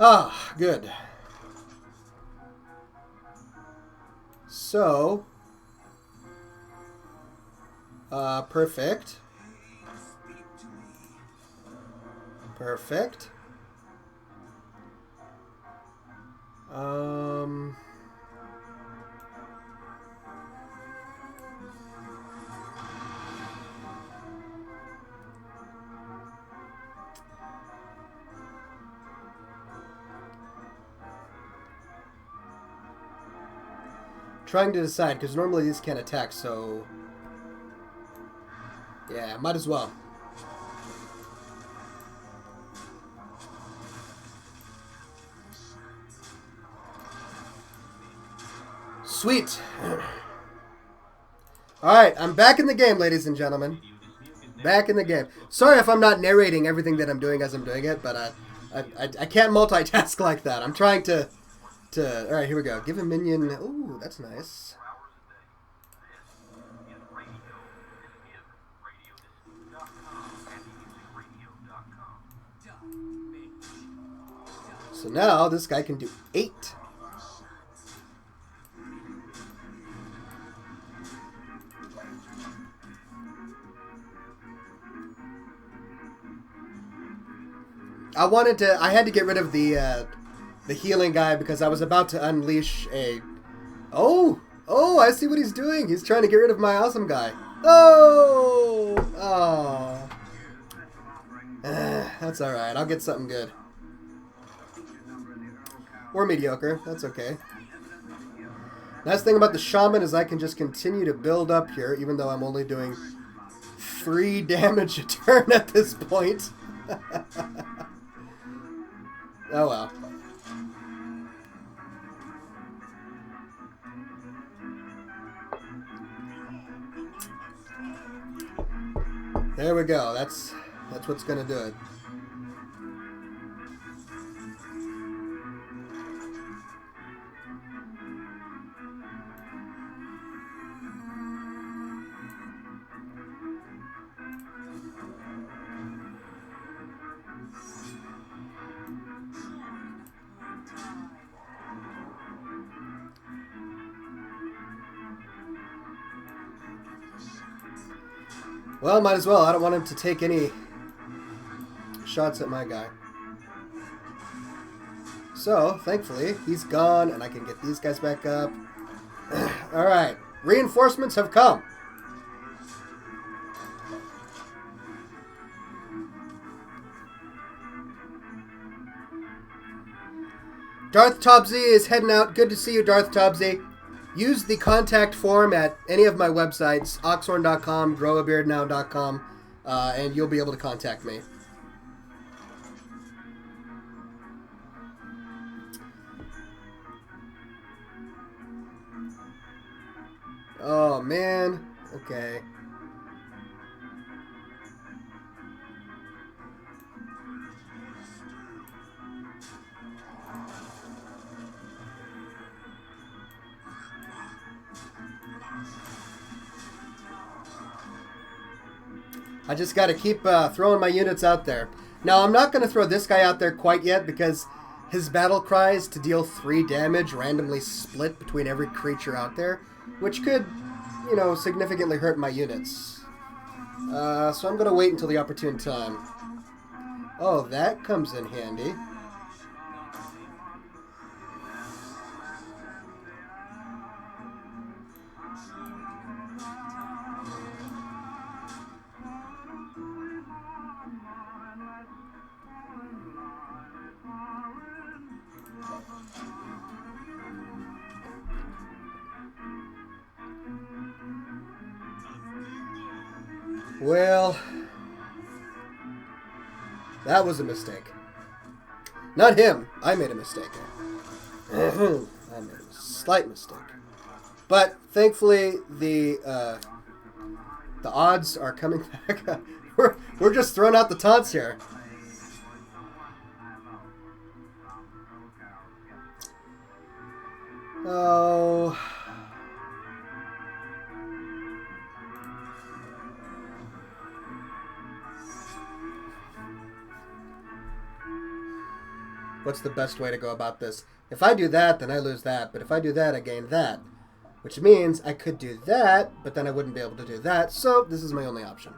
Ah, good. So, perfect. Perfect. Trying to decide, because normally these can't attack, so... Yeah, might as well. Sweet. Alright, I'm back in the game, ladies and gentlemen. Back in the game. Sorry if I'm not narrating everything that I'm doing as I'm doing it, but I can't multitask like that. I'm trying to... Alright, here we go. Give a minion... Ooh, that's nice. So now this guy can do 8. I had to get rid of the healing guy because I was about to unleash a... Oh, I see what he's doing. He's trying to get rid of my awesome guy. Oh. That's alright. I'll get something good. Or mediocre. That's okay. Nice thing about the shaman is I can just continue to build up here, even though I'm only doing 3 damage a turn at this point. Oh well. There we go. That's what's gonna do it. Well, might as well. I don't want him to take any shots at my guy. So, thankfully, he's gone, and I can get these guys back up. Alright. Reinforcements have come. Darth Tobsy is heading out. Good to see you, Darth Tobsy. Use the contact form at any of my websites, oxhorn.com, growabeardnow.com, and you'll be able to contact me. Oh, man. Okay. I just got to keep throwing my units out there. Now, I'm not going to throw this guy out there quite yet because his battle cry is to deal 3 damage randomly split between every creature out there, which could, you know, significantly hurt my units. So I'm going to wait until the opportune time. Oh, that comes in handy. Well, that was a mistake. Not him. I made a mistake. I made a slight mistake. But thankfully, the odds are coming back. we're just throwing out the taunts here. Oh. What's the best way to go about this? If I do that, then I lose that. But if I do that, I gain that. Which means I could do that, but then I wouldn't be able to do that. So this is my only option.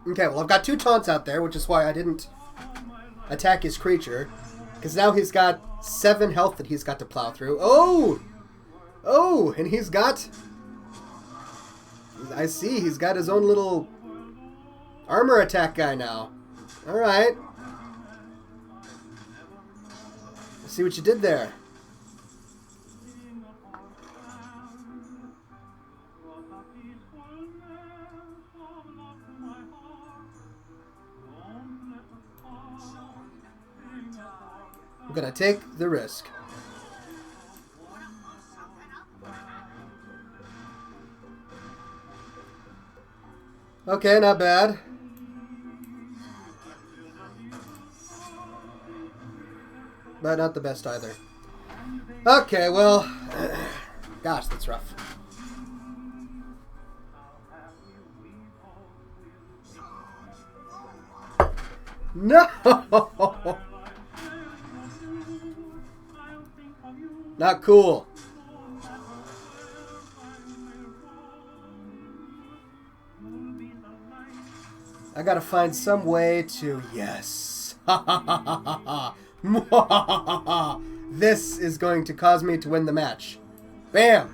Okay, well, I've got 2 taunts out there, which is why I didn't attack his creature. Because now he's got 7 health that he's got to plow through. Oh! Oh, and he's got... I see, he's got his own little armor attack guy now. Alright. Let's see what you did there. I'm gonna take the risk. Okay, not bad. But not the best either. Okay, well... Gosh, that's rough. No! Not cool. I gotta find some way to... Yes. This is going to cause me to win the match. Bam!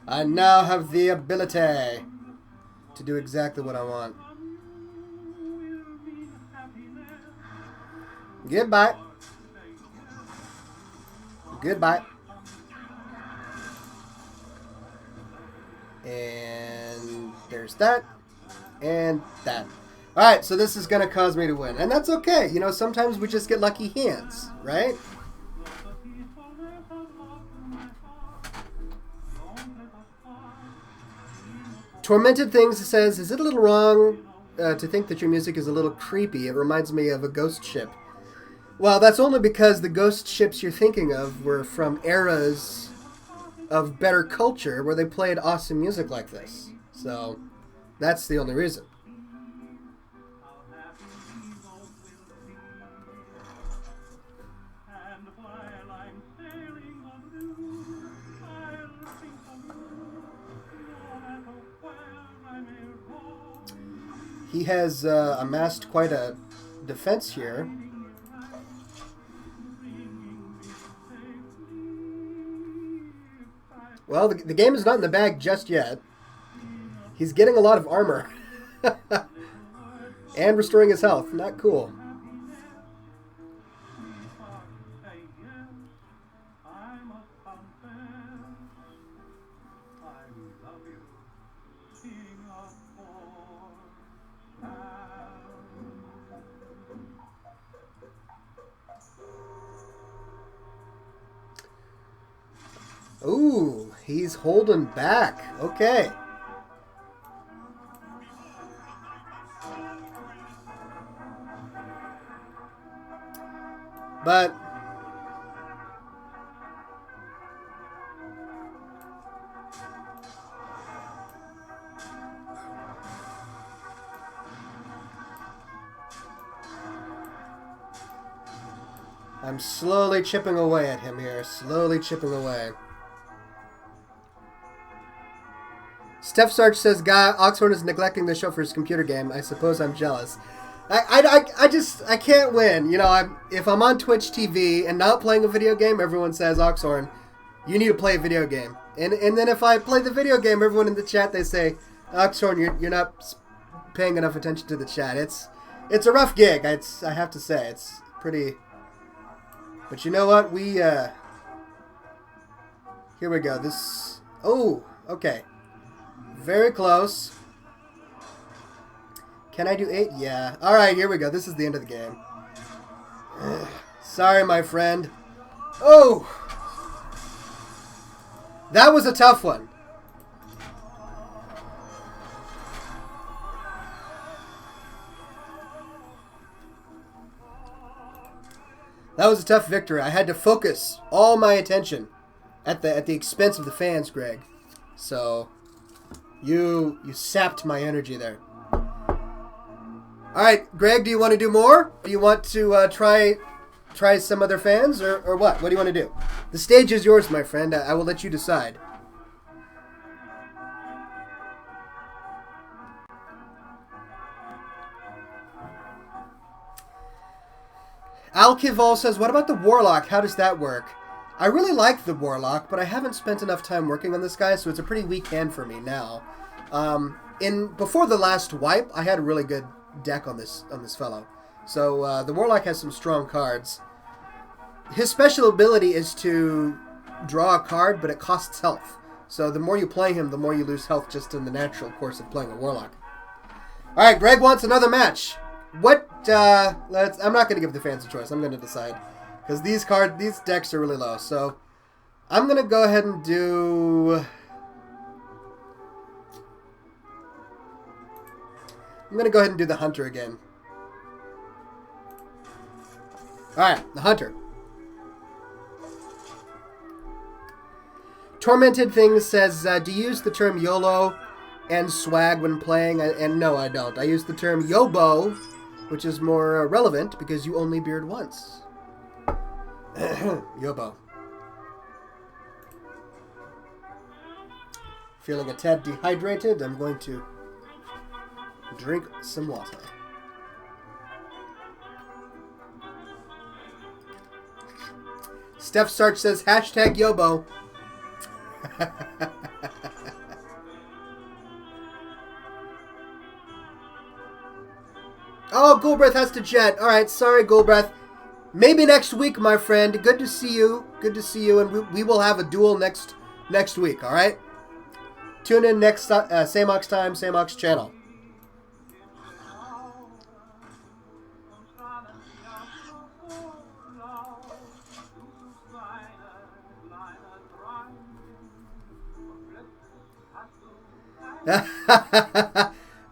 I now have the ability to do exactly what I want. Goodbye. Goodbye. And there's that. And that. Alright, so this is going to cause me to win. And that's okay. You know, sometimes we just get lucky hands, right? Tormented Things says, is it a little wrong to think that your music is a little creepy? It reminds me of a ghost ship. Well, that's only because the ghost ships you're thinking of were from eras of better culture where they played awesome music like this. So, that's the only reason. He has amassed quite a defense here. Well, the game is not in the bag just yet. He's getting a lot of armor. And restoring his health. Not cool. Ooh, he's holding back. Okay. But I'm slowly chipping away at him here. Slowly chipping away. Steph Sarge says, "Guy, Oxhorn is neglecting the show for his computer game. I suppose I'm jealous." I can't win. You know, if I'm on Twitch TV and not playing a video game, everyone says, Oxhorn, you need to play a video game. And then if I play the video game, everyone in the chat, they say, Oxhorn, you're not paying enough attention to the chat. It's a rough gig. I have to say, it's pretty. But you know what? Here we go. This. Oh, okay. Very close. Can I do 8? Yeah. All right, here we go. This is the end of the game. Sorry, my friend. Oh, that was a tough one. That was a tough victory. I had to focus all my attention at the expense of the fans, Greg. So you sapped my energy there. All right, Greg, do you want to do more? Do you want to try some other fans or what? What do you want to do? The stage is yours, my friend. I will let you decide. Alkival says, what about the Warlock? How does that work? I really like the Warlock, but I haven't spent enough time working on this guy, so it's a pretty weak hand for me now. Before the last wipe, I had a really good deck on this fellow. So the Warlock has some strong cards. His special ability is to draw a card, but it costs health. So the more you play him, the more you lose health just in the natural course of playing a Warlock. All right, Greg wants another match. What? I'm not going to give the fans a choice. I'm going to decide because these decks are really low. So I'm going to go ahead and do. I'm going to go ahead and do the Hunter again. All right, the Hunter. Tormented Things says, do you use the term YOLO and swag when playing? And no, I don't. I use the term YOBO, which is more relevant because you only beard once. YOBO. Feeling a tad dehydrated, I'm going to drink some water. Steph Sarch says, hashtag YOBO. Oh, Ghoulbreath has to jet. Alright, sorry, Ghoulbreath. Maybe next week, my friend. Good to see you. Good to see you, and we will have a duel next week, alright? Tune in next, same Ox time, same Ox channel.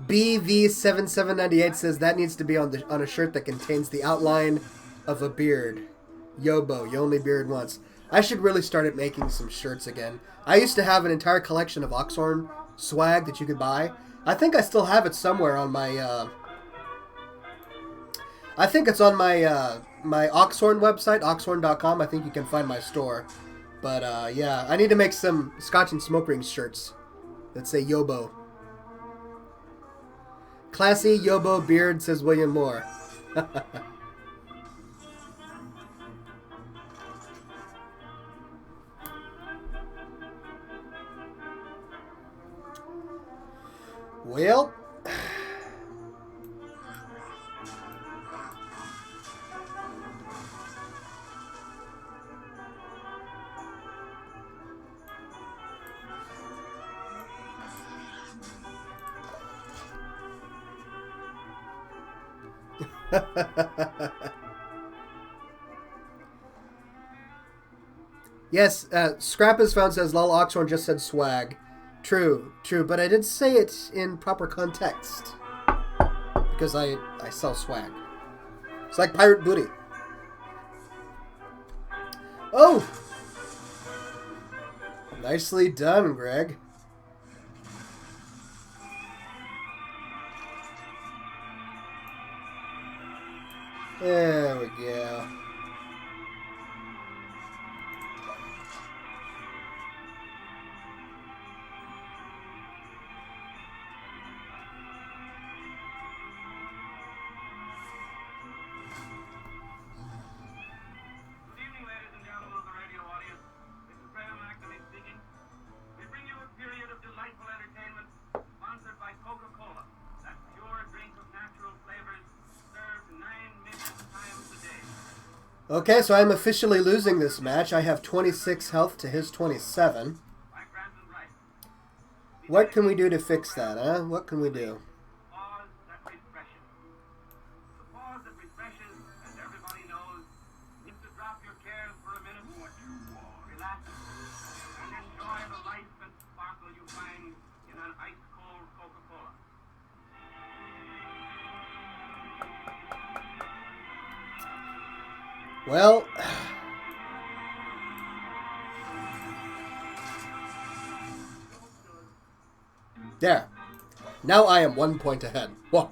BV7798 says that needs to be on a shirt that contains the outline of a beard. YOBO, you only beard once. I should really start making some shirts again. I used to have an entire collection of Oxhorn swag that you could buy. I think I still have it somewhere on my. I think it's on my my Oxhorn website, oxhorn.com. I think you can find my store. But yeah, I need to make some Scotch and Smoke Rings shirts that say YOBO. Classy YOBO beard, says William Moore. Well, yes, Scrap is found says lol Oxhorn just said swag. True, but I did say it in proper context because I sell swag. It's like pirate booty. Oh, nicely done, Greg. There we go. Okay, so I'm officially losing this match. I have 26 health to his 27. What can we do to fix that, huh? What can we do? Well, there. Now I am 1 point ahead. Whoa.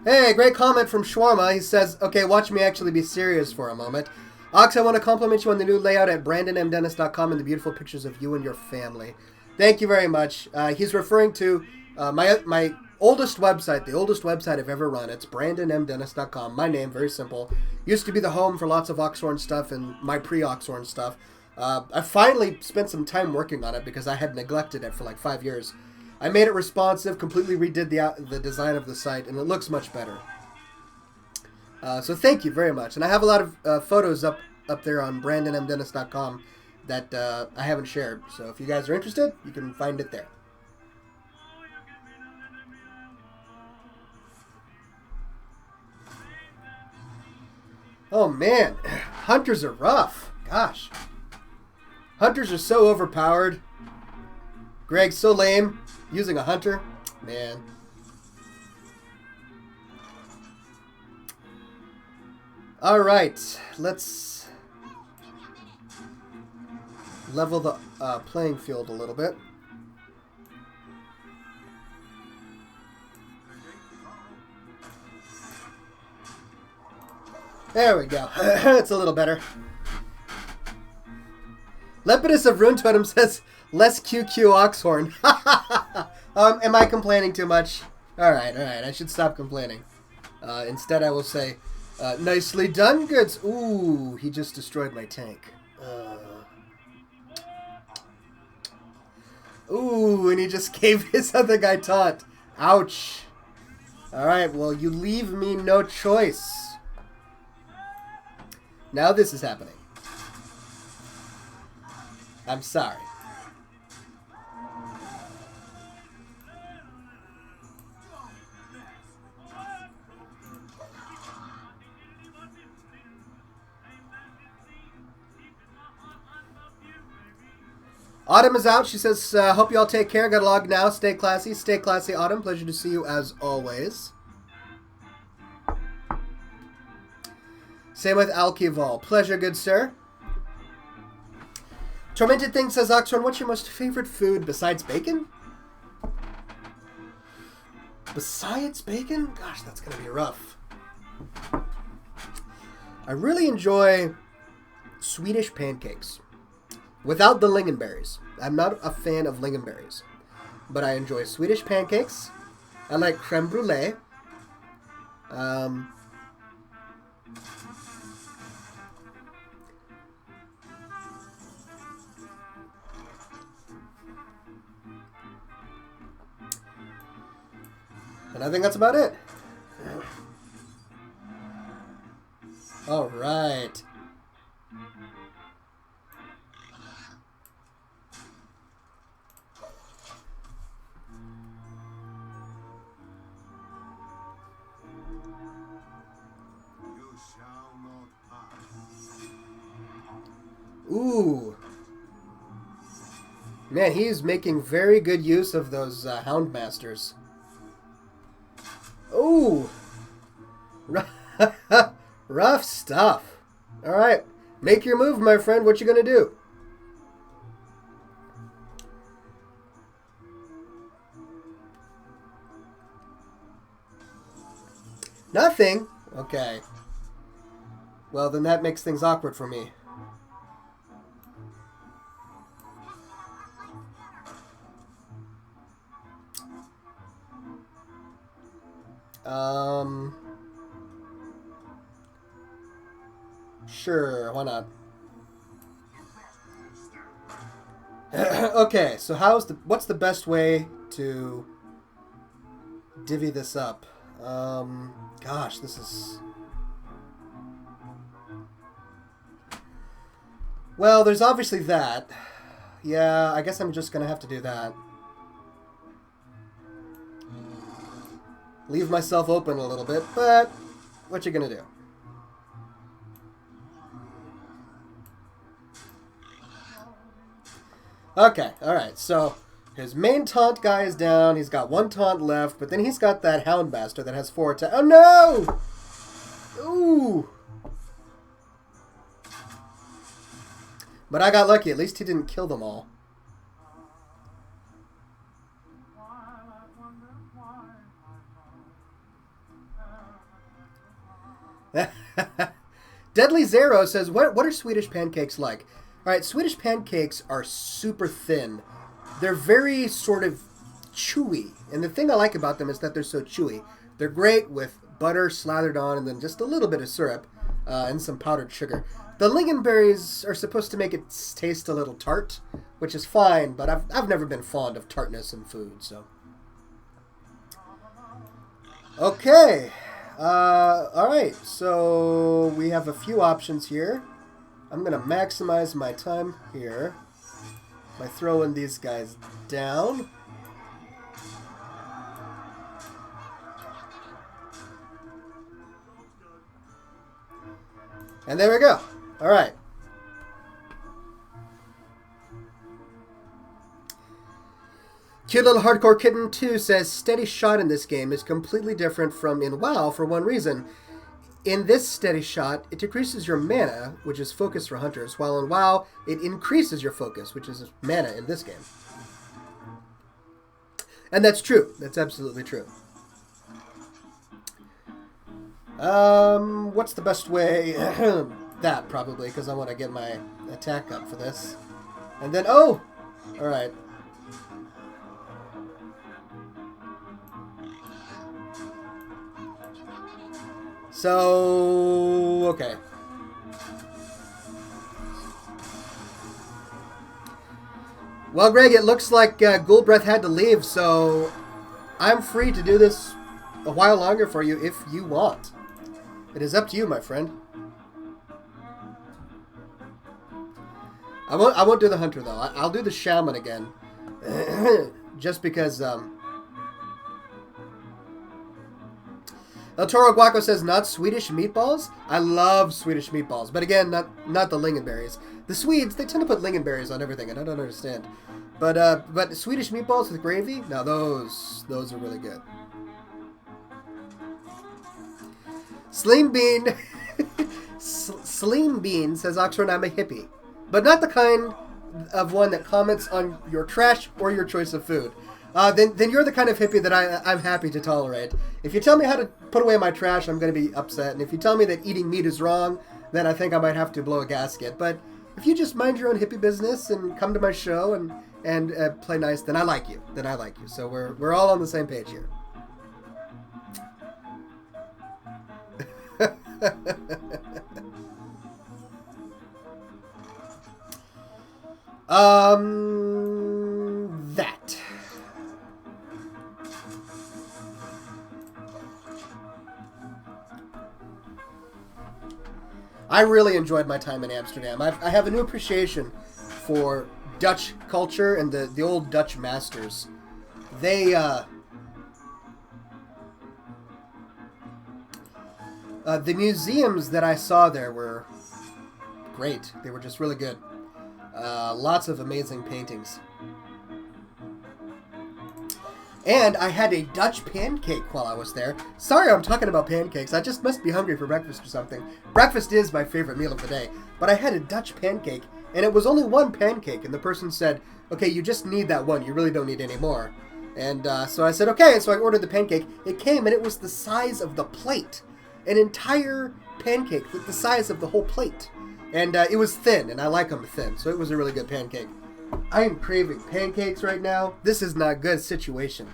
Hey, great comment from Shawarma. He says, okay, watch me actually be serious for a moment. Ox, I want to compliment you on the new layout at brandonmdennis.com and the beautiful pictures of you and your family. Thank you very much. He's referring to my oldest website, the oldest website I've ever run. It's brandonmdennis.com. My name, very simple. Used to be the home for lots of Oxhorn stuff and my pre-Oxhorn stuff. I finally spent some time working on it because I had neglected it for like 5 years. I made it responsive, completely redid the design of the site, and it looks much better. So thank you very much. And I have a lot of photos up there on brandonmdennis.com that I haven't shared. So if you guys are interested, you can find it there. Oh man, hunters are rough. Gosh. Hunters are so overpowered. Greg, so lame. Using a hunter? Man. Alright, let's level the playing field a little bit. There we go. It's a little better. Lepidus of Rune Totem says, less QQ Oxhorn. Am I complaining too much? Alright. I should stop complaining. Instead, I will say, nicely done, goods. Ooh, he just destroyed my tank. Ooh, and he just gave his other guy taunt. Ouch. Alright, well, you leave me no choice. Now this is happening. I'm sorry. Autumn is out. She says, hope you all take care. Gotta log now. Stay classy. Stay classy, Autumn. Pleasure to see you as always. Same with Alkival. Pleasure, good sir. Tormented Thing says, Oxhorn, what's your most favorite food besides bacon? Besides bacon? Gosh, that's going to be rough. I really enjoy Swedish pancakes. Without the lingonberries. I'm not a fan of lingonberries. But I enjoy Swedish pancakes. I like creme brulee. And I think that's about it. All right. Ooh. Man, he's making very good use of those Houndmasters. Ooh. Rough stuff. Alright. Make your move, my friend. What you gonna do? Nothing? Okay. Well, then that makes things awkward for me. Sure, why not? Okay, so what's the best way to divvy this up? Gosh, this is Well, there's obviously that. Yeah, I guess I'm just gonna have to do that. Leave myself open a little bit, but what you gonna do? Okay, alright, so his main taunt guy is down, he's got one taunt left, but then he's got that Houndmaster that has 4 attacks. Oh no! Ooh! But I got lucky, at least he didn't kill them all. Deadly Zero says, what are Swedish pancakes like? Alright, Swedish pancakes are super thin. They're very sort of chewy. And the thing I like about them is that they're so chewy. They're great with butter slathered on and then just a little bit of syrup and some powdered sugar. The lingonberries are supposed to make it taste a little tart, which is fine, but I've never been fond of tartness in food, so. Okay. Alright, so we have a few options here. I'm going to maximize my time here by throwing these guys down. And there we go. Alright. Cute Little Hardcore Kitten 2 says, steady shot in this game is completely different from in WoW for one reason. In this steady shot, it decreases your mana, which is focus for hunters, while in WoW, it increases your focus, which is mana in this game. And that's true. That's absolutely true. What's the best way? That, probably, because I want to get my attack up for this. And then, oh! Alright. So, okay. Well, Greg, it looks like Ghoulbreath had to leave, so I'm free to do this a while longer for you if you want. It is up to you, my friend. I won't do the hunter though. I'll do the shaman again, just because. El Toro Guaco says not Swedish meatballs. I love Swedish meatballs, but again, not the lingonberries. The Swedes, they tend to put lingonberries on everything, and I don't understand. But Swedish meatballs with gravy, now those are really good. Slim Bean, Slim Bean says Oxhorn, I'm a hippie, but not the kind of one that comments on your trash or your choice of food. Then you're the kind of hippie that I'm happy to tolerate. If you tell me how to put away my trash, I'm going to be upset. And if you tell me that eating meat is wrong, then I think I might have to blow a gasket. But if you just mind your own hippie business and come to my show and play nice, then I like you. So we're all on the same page here. That. I really enjoyed my time in Amsterdam. I have a new appreciation for Dutch culture and the old Dutch masters. They, the museums that I saw there were great. They were just really good. Lots of amazing paintings. And I had a Dutch pancake while I was there. Sorry I'm talking about pancakes. I just must be hungry for breakfast or something. Breakfast is my favorite meal of the day. But I had a Dutch pancake, and it was only one pancake. And the person said, okay, you just need that one. You really don't need any more. And so I said, okay. And so I ordered the pancake. It came, and it was the size of the plate. An entire pancake, the size of the whole plate. And it was thin, and I like them thin. So it was a really good pancake. I am craving pancakes right now. This is not a good situation.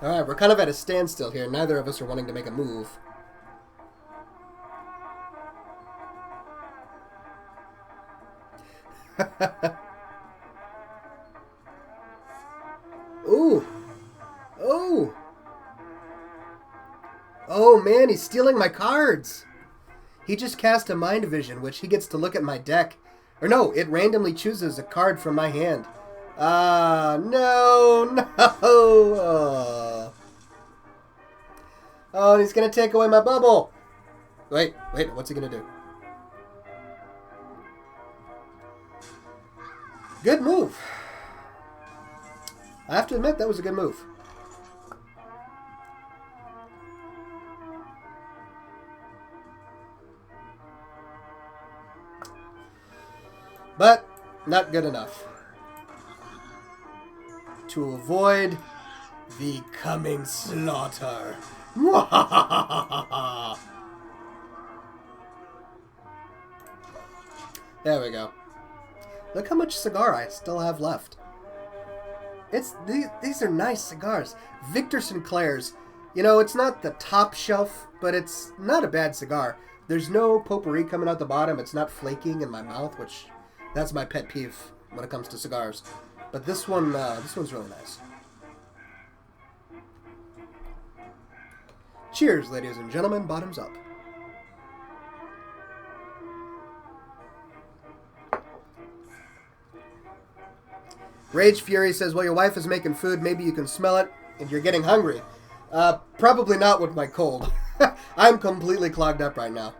Alright, we're kind of at a standstill here. Neither of us are wanting to make a move. Ooh! Oh! Oh man, he's stealing my cards! He just cast a Mind Vision, which he gets to look at my deck. Or no, it randomly chooses a card from my hand. No! Oh, and he's gonna take away my bubble! Wait, what's he gonna do? Good move. I have to admit, that was a good move. But not good enough to avoid the coming slaughter. There we go. Look how much cigar I still have left. These are nice cigars. Victor Sinclair's. You know, it's not the top shelf, but it's not a bad cigar. There's no potpourri coming out the bottom. It's not flaking in my mouth, which that's my pet peeve when it comes to cigars. But this one's really nice. Cheers, ladies and gentlemen. Bottoms up. Rage Fury says, well, your wife is making food. Maybe you can smell it and you're getting hungry. Probably not with my cold. I'm completely clogged up right now.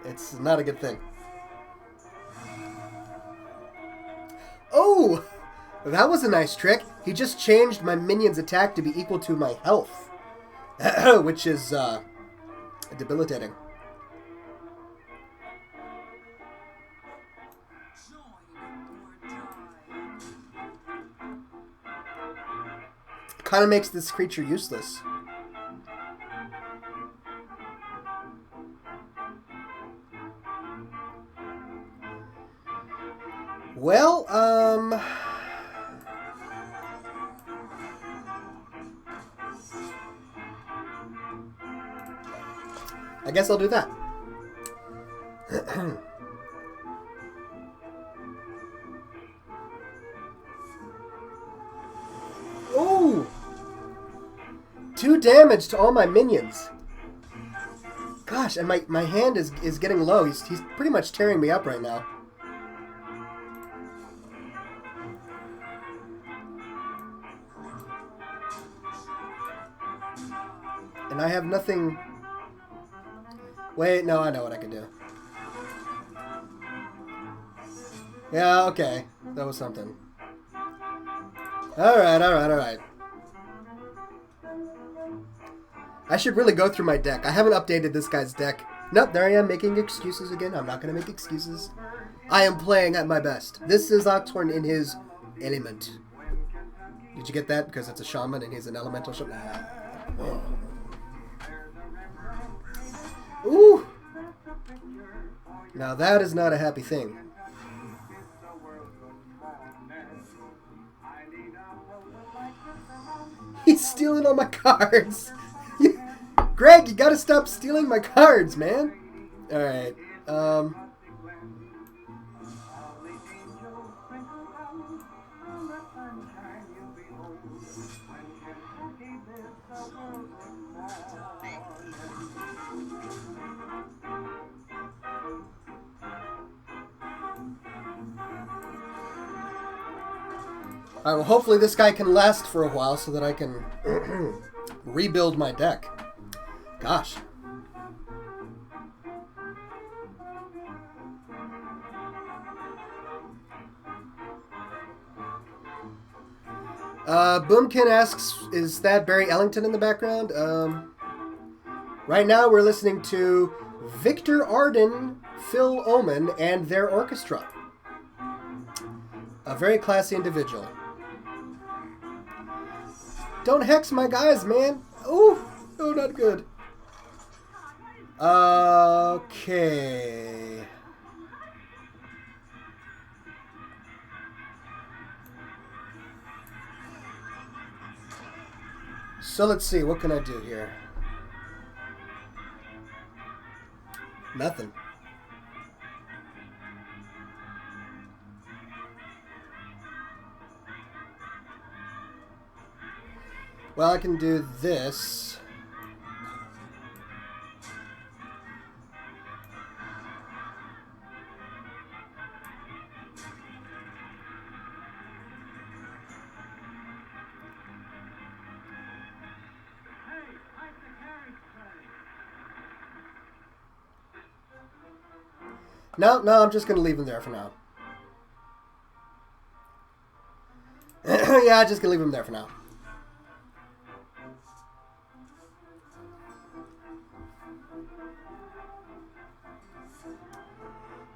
It's not a good thing. Oh! That was a nice trick. He just changed my minion's attack to be equal to my health. Which is, debilitating. Kind of makes this creature useless. Well, I guess I'll do that. Ooh! 2 damage to all my minions. Gosh, and my hand is getting low. He's pretty much tearing me up right now. And I have nothing... Wait, no, I know what I can do. Yeah, okay. That was something. Alright. I should really go through my deck. I haven't updated this guy's deck. Nope, there I am making excuses again. I'm not going to make excuses. I am playing at my best. This is Oxhorn in his element. Did you get that? Because it's a shaman and he's an elemental shaman. Oh. Ooh! Now that is not a happy thing. He's stealing all my cards! Greg, you gotta stop stealing my cards, man! Alright, Alright, well, hopefully this guy can last for a while so that I can rebuild my deck. Gosh. Boomkin asks, is that Barry Ellington in the background? Right now we're listening to Victor Arden, Phil Oman, and their orchestra. A very classy individual. Don't hex my guys, man. Ooh, no, not good. Okay. So let's see, what can I do here? Nothing. Well, I can do this. No, I'm just going to leave him there for now. Yeah, just going to leave him there for now.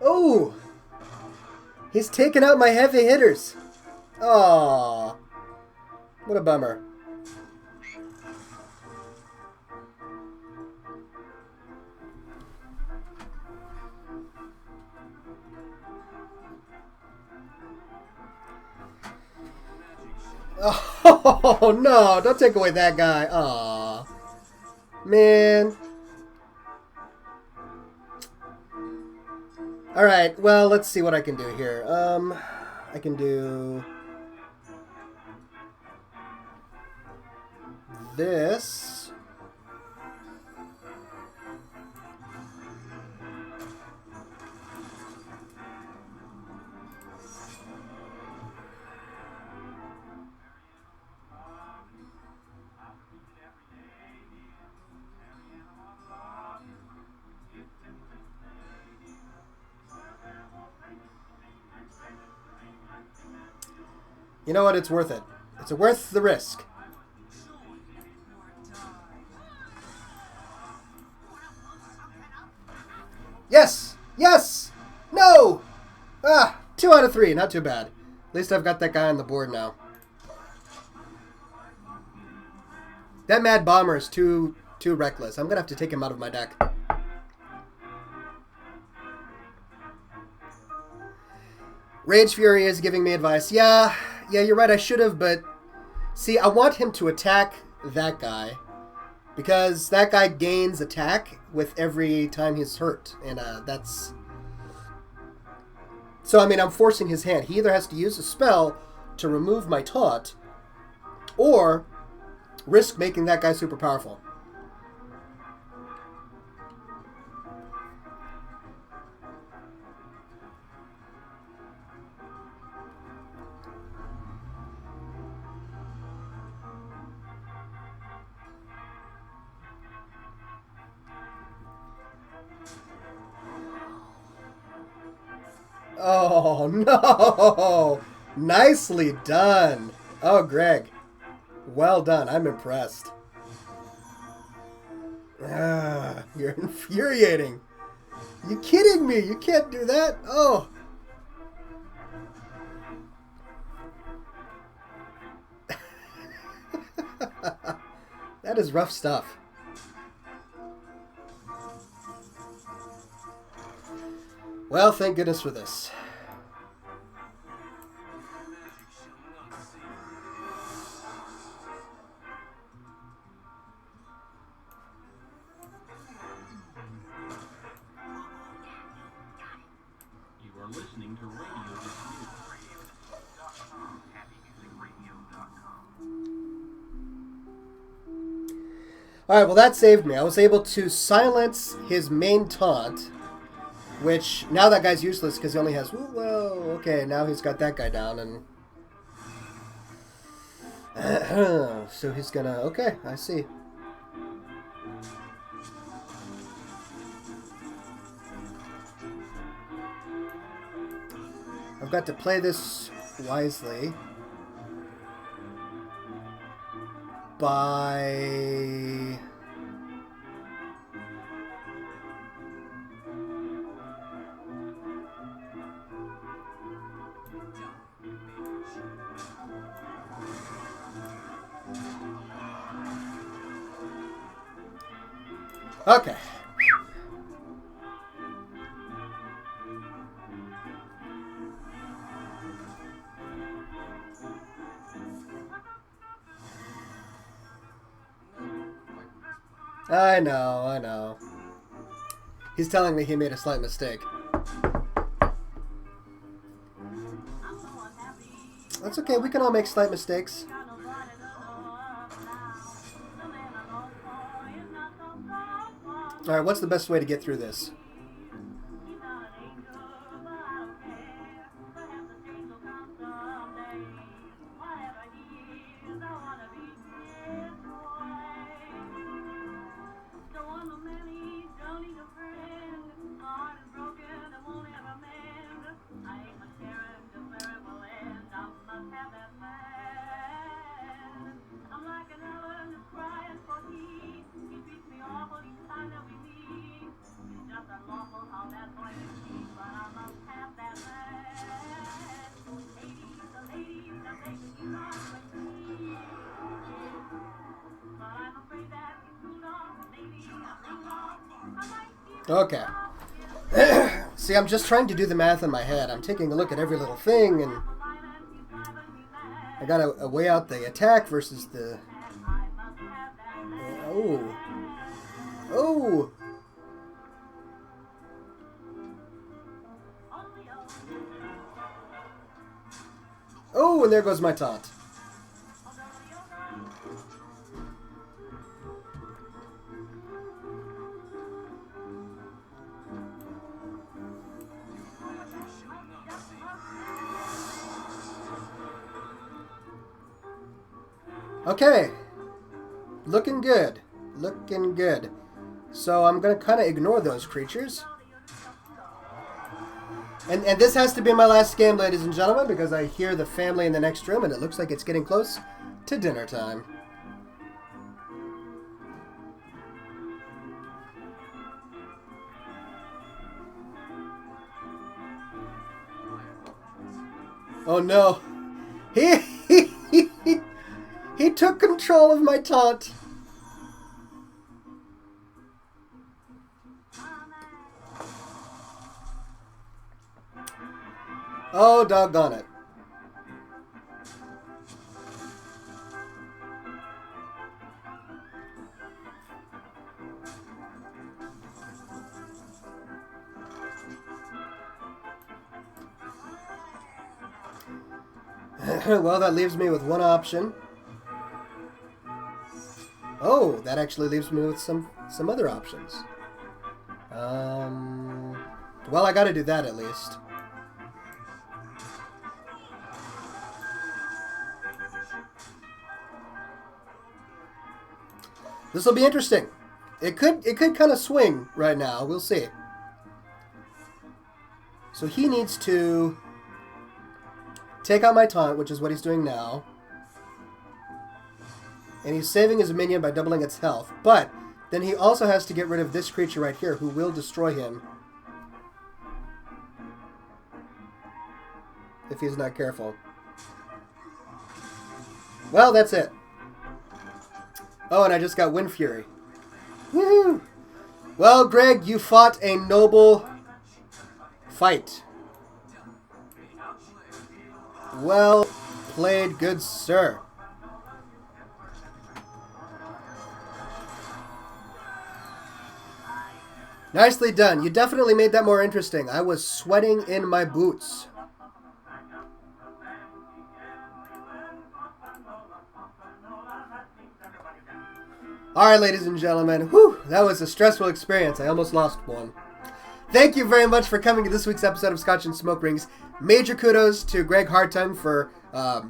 Oh! He's taking out my heavy hitters. Oh, what a bummer. Oh, no, don't take away that guy. Aw, man. Alright, well, let's see what I can do here. I can do this. You know what? It's worth it. It's worth the risk. Yes! Yes! No! Ah, 2 out of 3. Not too bad. At least I've got that guy on the board now. That Mad Bomber is too reckless. I'm going to have to take him out of my deck. Rage Fury is giving me advice. Yeah, you're right. I should have, but see, I want him to attack that guy because that guy gains attack with every time he's hurt, and that's. So I mean, I'm forcing his hand. He either has to use a spell to remove my taunt, or risk making that guy super powerful. Oh, no! Nicely done. Oh, Greg. Well done. I'm impressed. Ah, you're infuriating. You kidding me? You can't do that? Oh. That is rough stuff. Well, thank goodness for this. You are listening to Radio Dispute. Alright, well that saved me. I was able to silence his main taunt, which, now that guy's useless because he only has... Whoa, okay, now he's got that guy down, and... so he's gonna... Okay, I see. I've got to play this wisely by... Okay. I know, I know. He's telling me he made a slight mistake. That's okay, we can all make slight mistakes. Alright, what's the best way to get through this? Okay. See, I'm just trying to do the math in my head. I'm taking a look at every little thing, and I gotta weigh out the attack versus the... Oh. Oh! Oh, and there goes my taunt. Okay. Looking good. Looking good. So I'm going to kind of ignore those creatures. And this has to be my last game, ladies and gentlemen, because I hear the family in the next room, and it looks like it's getting close to dinner time. Oh no. He took control of my taunt. Oh, doggone it. Well, that leaves me with one option. Oh, that actually leaves me with some other options. Well, I gotta do that at least. This will be interesting. It could kind of swing right now. We'll see. So he needs to take out my taunt, which is what he's doing now. And he's saving his minion by doubling its health. But then he also has to get rid of this creature right here, who will destroy him if he's not careful. Well, that's it. Oh, and I just got Wind Fury. Woohoo! Well, Greg, you fought a noble fight. Well played, good sir. Nicely done. You definitely made that more interesting. I was sweating in my boots. Alright, ladies and gentlemen. Whew, that was a stressful experience. I almost lost one. Thank you very much for coming to this week's episode of Scotch and Smoke Rings. Major kudos to Greg Hartung for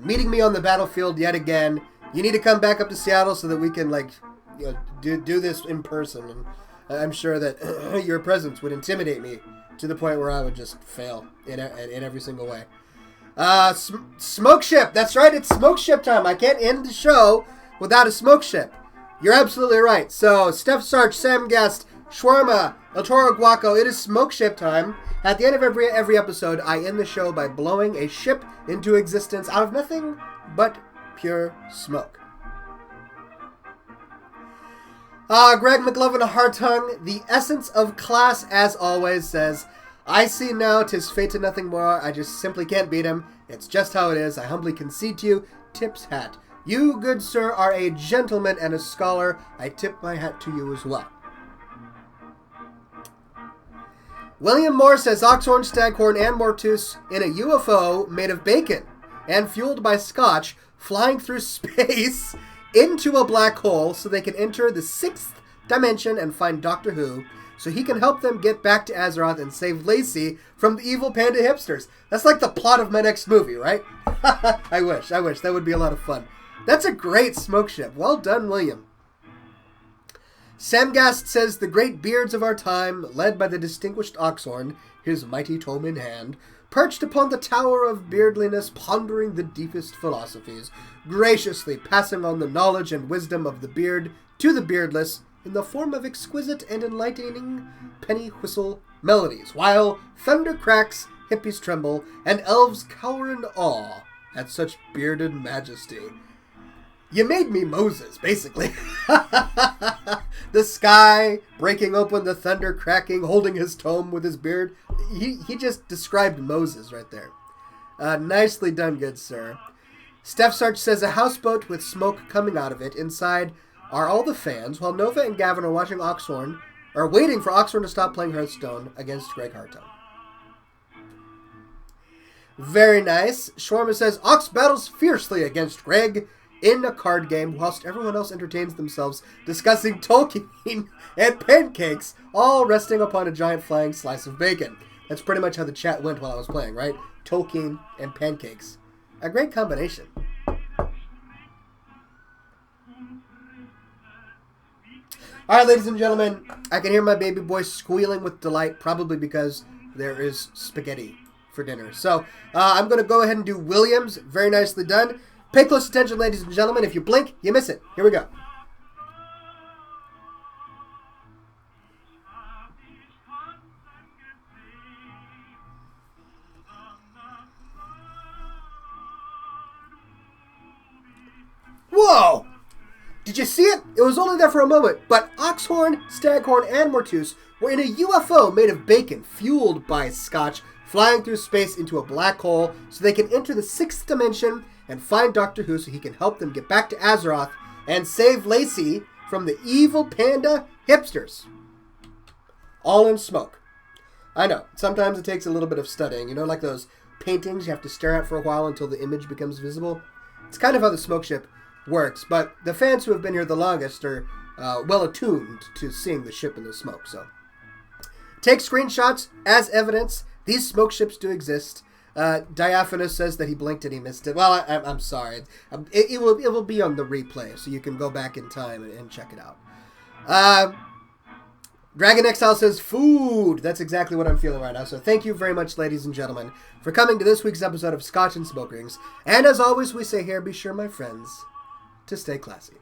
meeting me on the battlefield yet again. You need to come back up to Seattle so that we can do this in person. And I'm sure that your presence would intimidate me to the point where I would just fail in every single way. Smoke Ship. That's right. It's Smoke Ship time. I can't end the show without a Smoke Ship. You're absolutely right. So, Steph Sarch, Sam Guest, Shawarma, El Toro Guaco, it is Smoke Ship time. At the end of every episode, I end the show by blowing a ship into existence out of nothing but pure smoke. Greg McLovin Hartung, the essence of class, as always, says, I see now 'tis fate to nothing more. I just simply can't beat him. It's just how it is. I humbly concede to you. Tips hat. You, good sir, are a gentleman and a scholar. I tip my hat to you as well. William Moore says Oxhorn, Staghorn, and Mortus in a UFO made of bacon and fueled by Scotch flying through space into a black hole so they can enter the 6th dimension and find Doctor Who so he can help them get back to Azeroth and save Lacey from the evil panda hipsters. That's like the plot of my next movie, right? I wish. That would be a lot of fun. That's a great smoke ship. Well done, William. Samgast says the great beards of our time, led by the distinguished Oxhorn, his mighty tome in hand, perched upon the tower of beardliness, pondering the deepest philosophies, graciously passing on the knowledge and wisdom of the beard to the beardless in the form of exquisite and enlightening penny whistle melodies, while thunder cracks, hippies tremble, and elves cower in awe at such bearded majesty. You made me Moses, basically. The sky, breaking open, the thunder cracking, holding his tome with his beard. He just described Moses right there. Nicely done, good sir. Steph Sarch says a houseboat with smoke coming out of it. Inside are all the fans, while Nova and Gavin are watching Oxhorn, or waiting for Oxhorn to stop playing Hearthstone against Greg Harto. Very nice. Shawarma says Ox battles fiercely against Greg in a card game, whilst everyone else entertains themselves discussing Tolkien and pancakes, all resting upon a giant flying slice of bacon. That's pretty much how the chat went while I was playing, right? Tolkien and pancakes. A great combination. Alright, ladies and gentlemen, I can hear my baby boy squealing with delight, probably because there is spaghetti for dinner. So, I'm going to go ahead and do Williams. Very nicely done. Pay close attention, ladies and gentlemen. If you blink, you miss it. Here we go. Whoa! Did you see it? It was only there for a moment, but Oxhorn, Staghorn, and Mortus were in a UFO made of bacon, fueled by Scotch, flying through space into a black hole so they can enter the 6th dimension and find Doctor Who so he can help them get back to Azeroth and save Lacey from the evil panda hipsters. All in smoke. I know, sometimes it takes a little bit of studying. You know, like those paintings you have to stare at for a while until the image becomes visible? It's kind of how the smoke ship works, but the fans who have been here the longest are well attuned to seeing the ship in the smoke. So, take screenshots as evidence. These smoke ships do exist. Diaphanous says that he blinked and he missed it. Well, I'm sorry. It will be on the replay, so you can go back in time and check it out. Dragon Exile says, food! That's exactly what I'm feeling right now. So thank you very much, ladies and gentlemen, for coming to this week's episode of Scotch and Smoke Rings. And as always, we say here, be sure, my friends, to stay classy.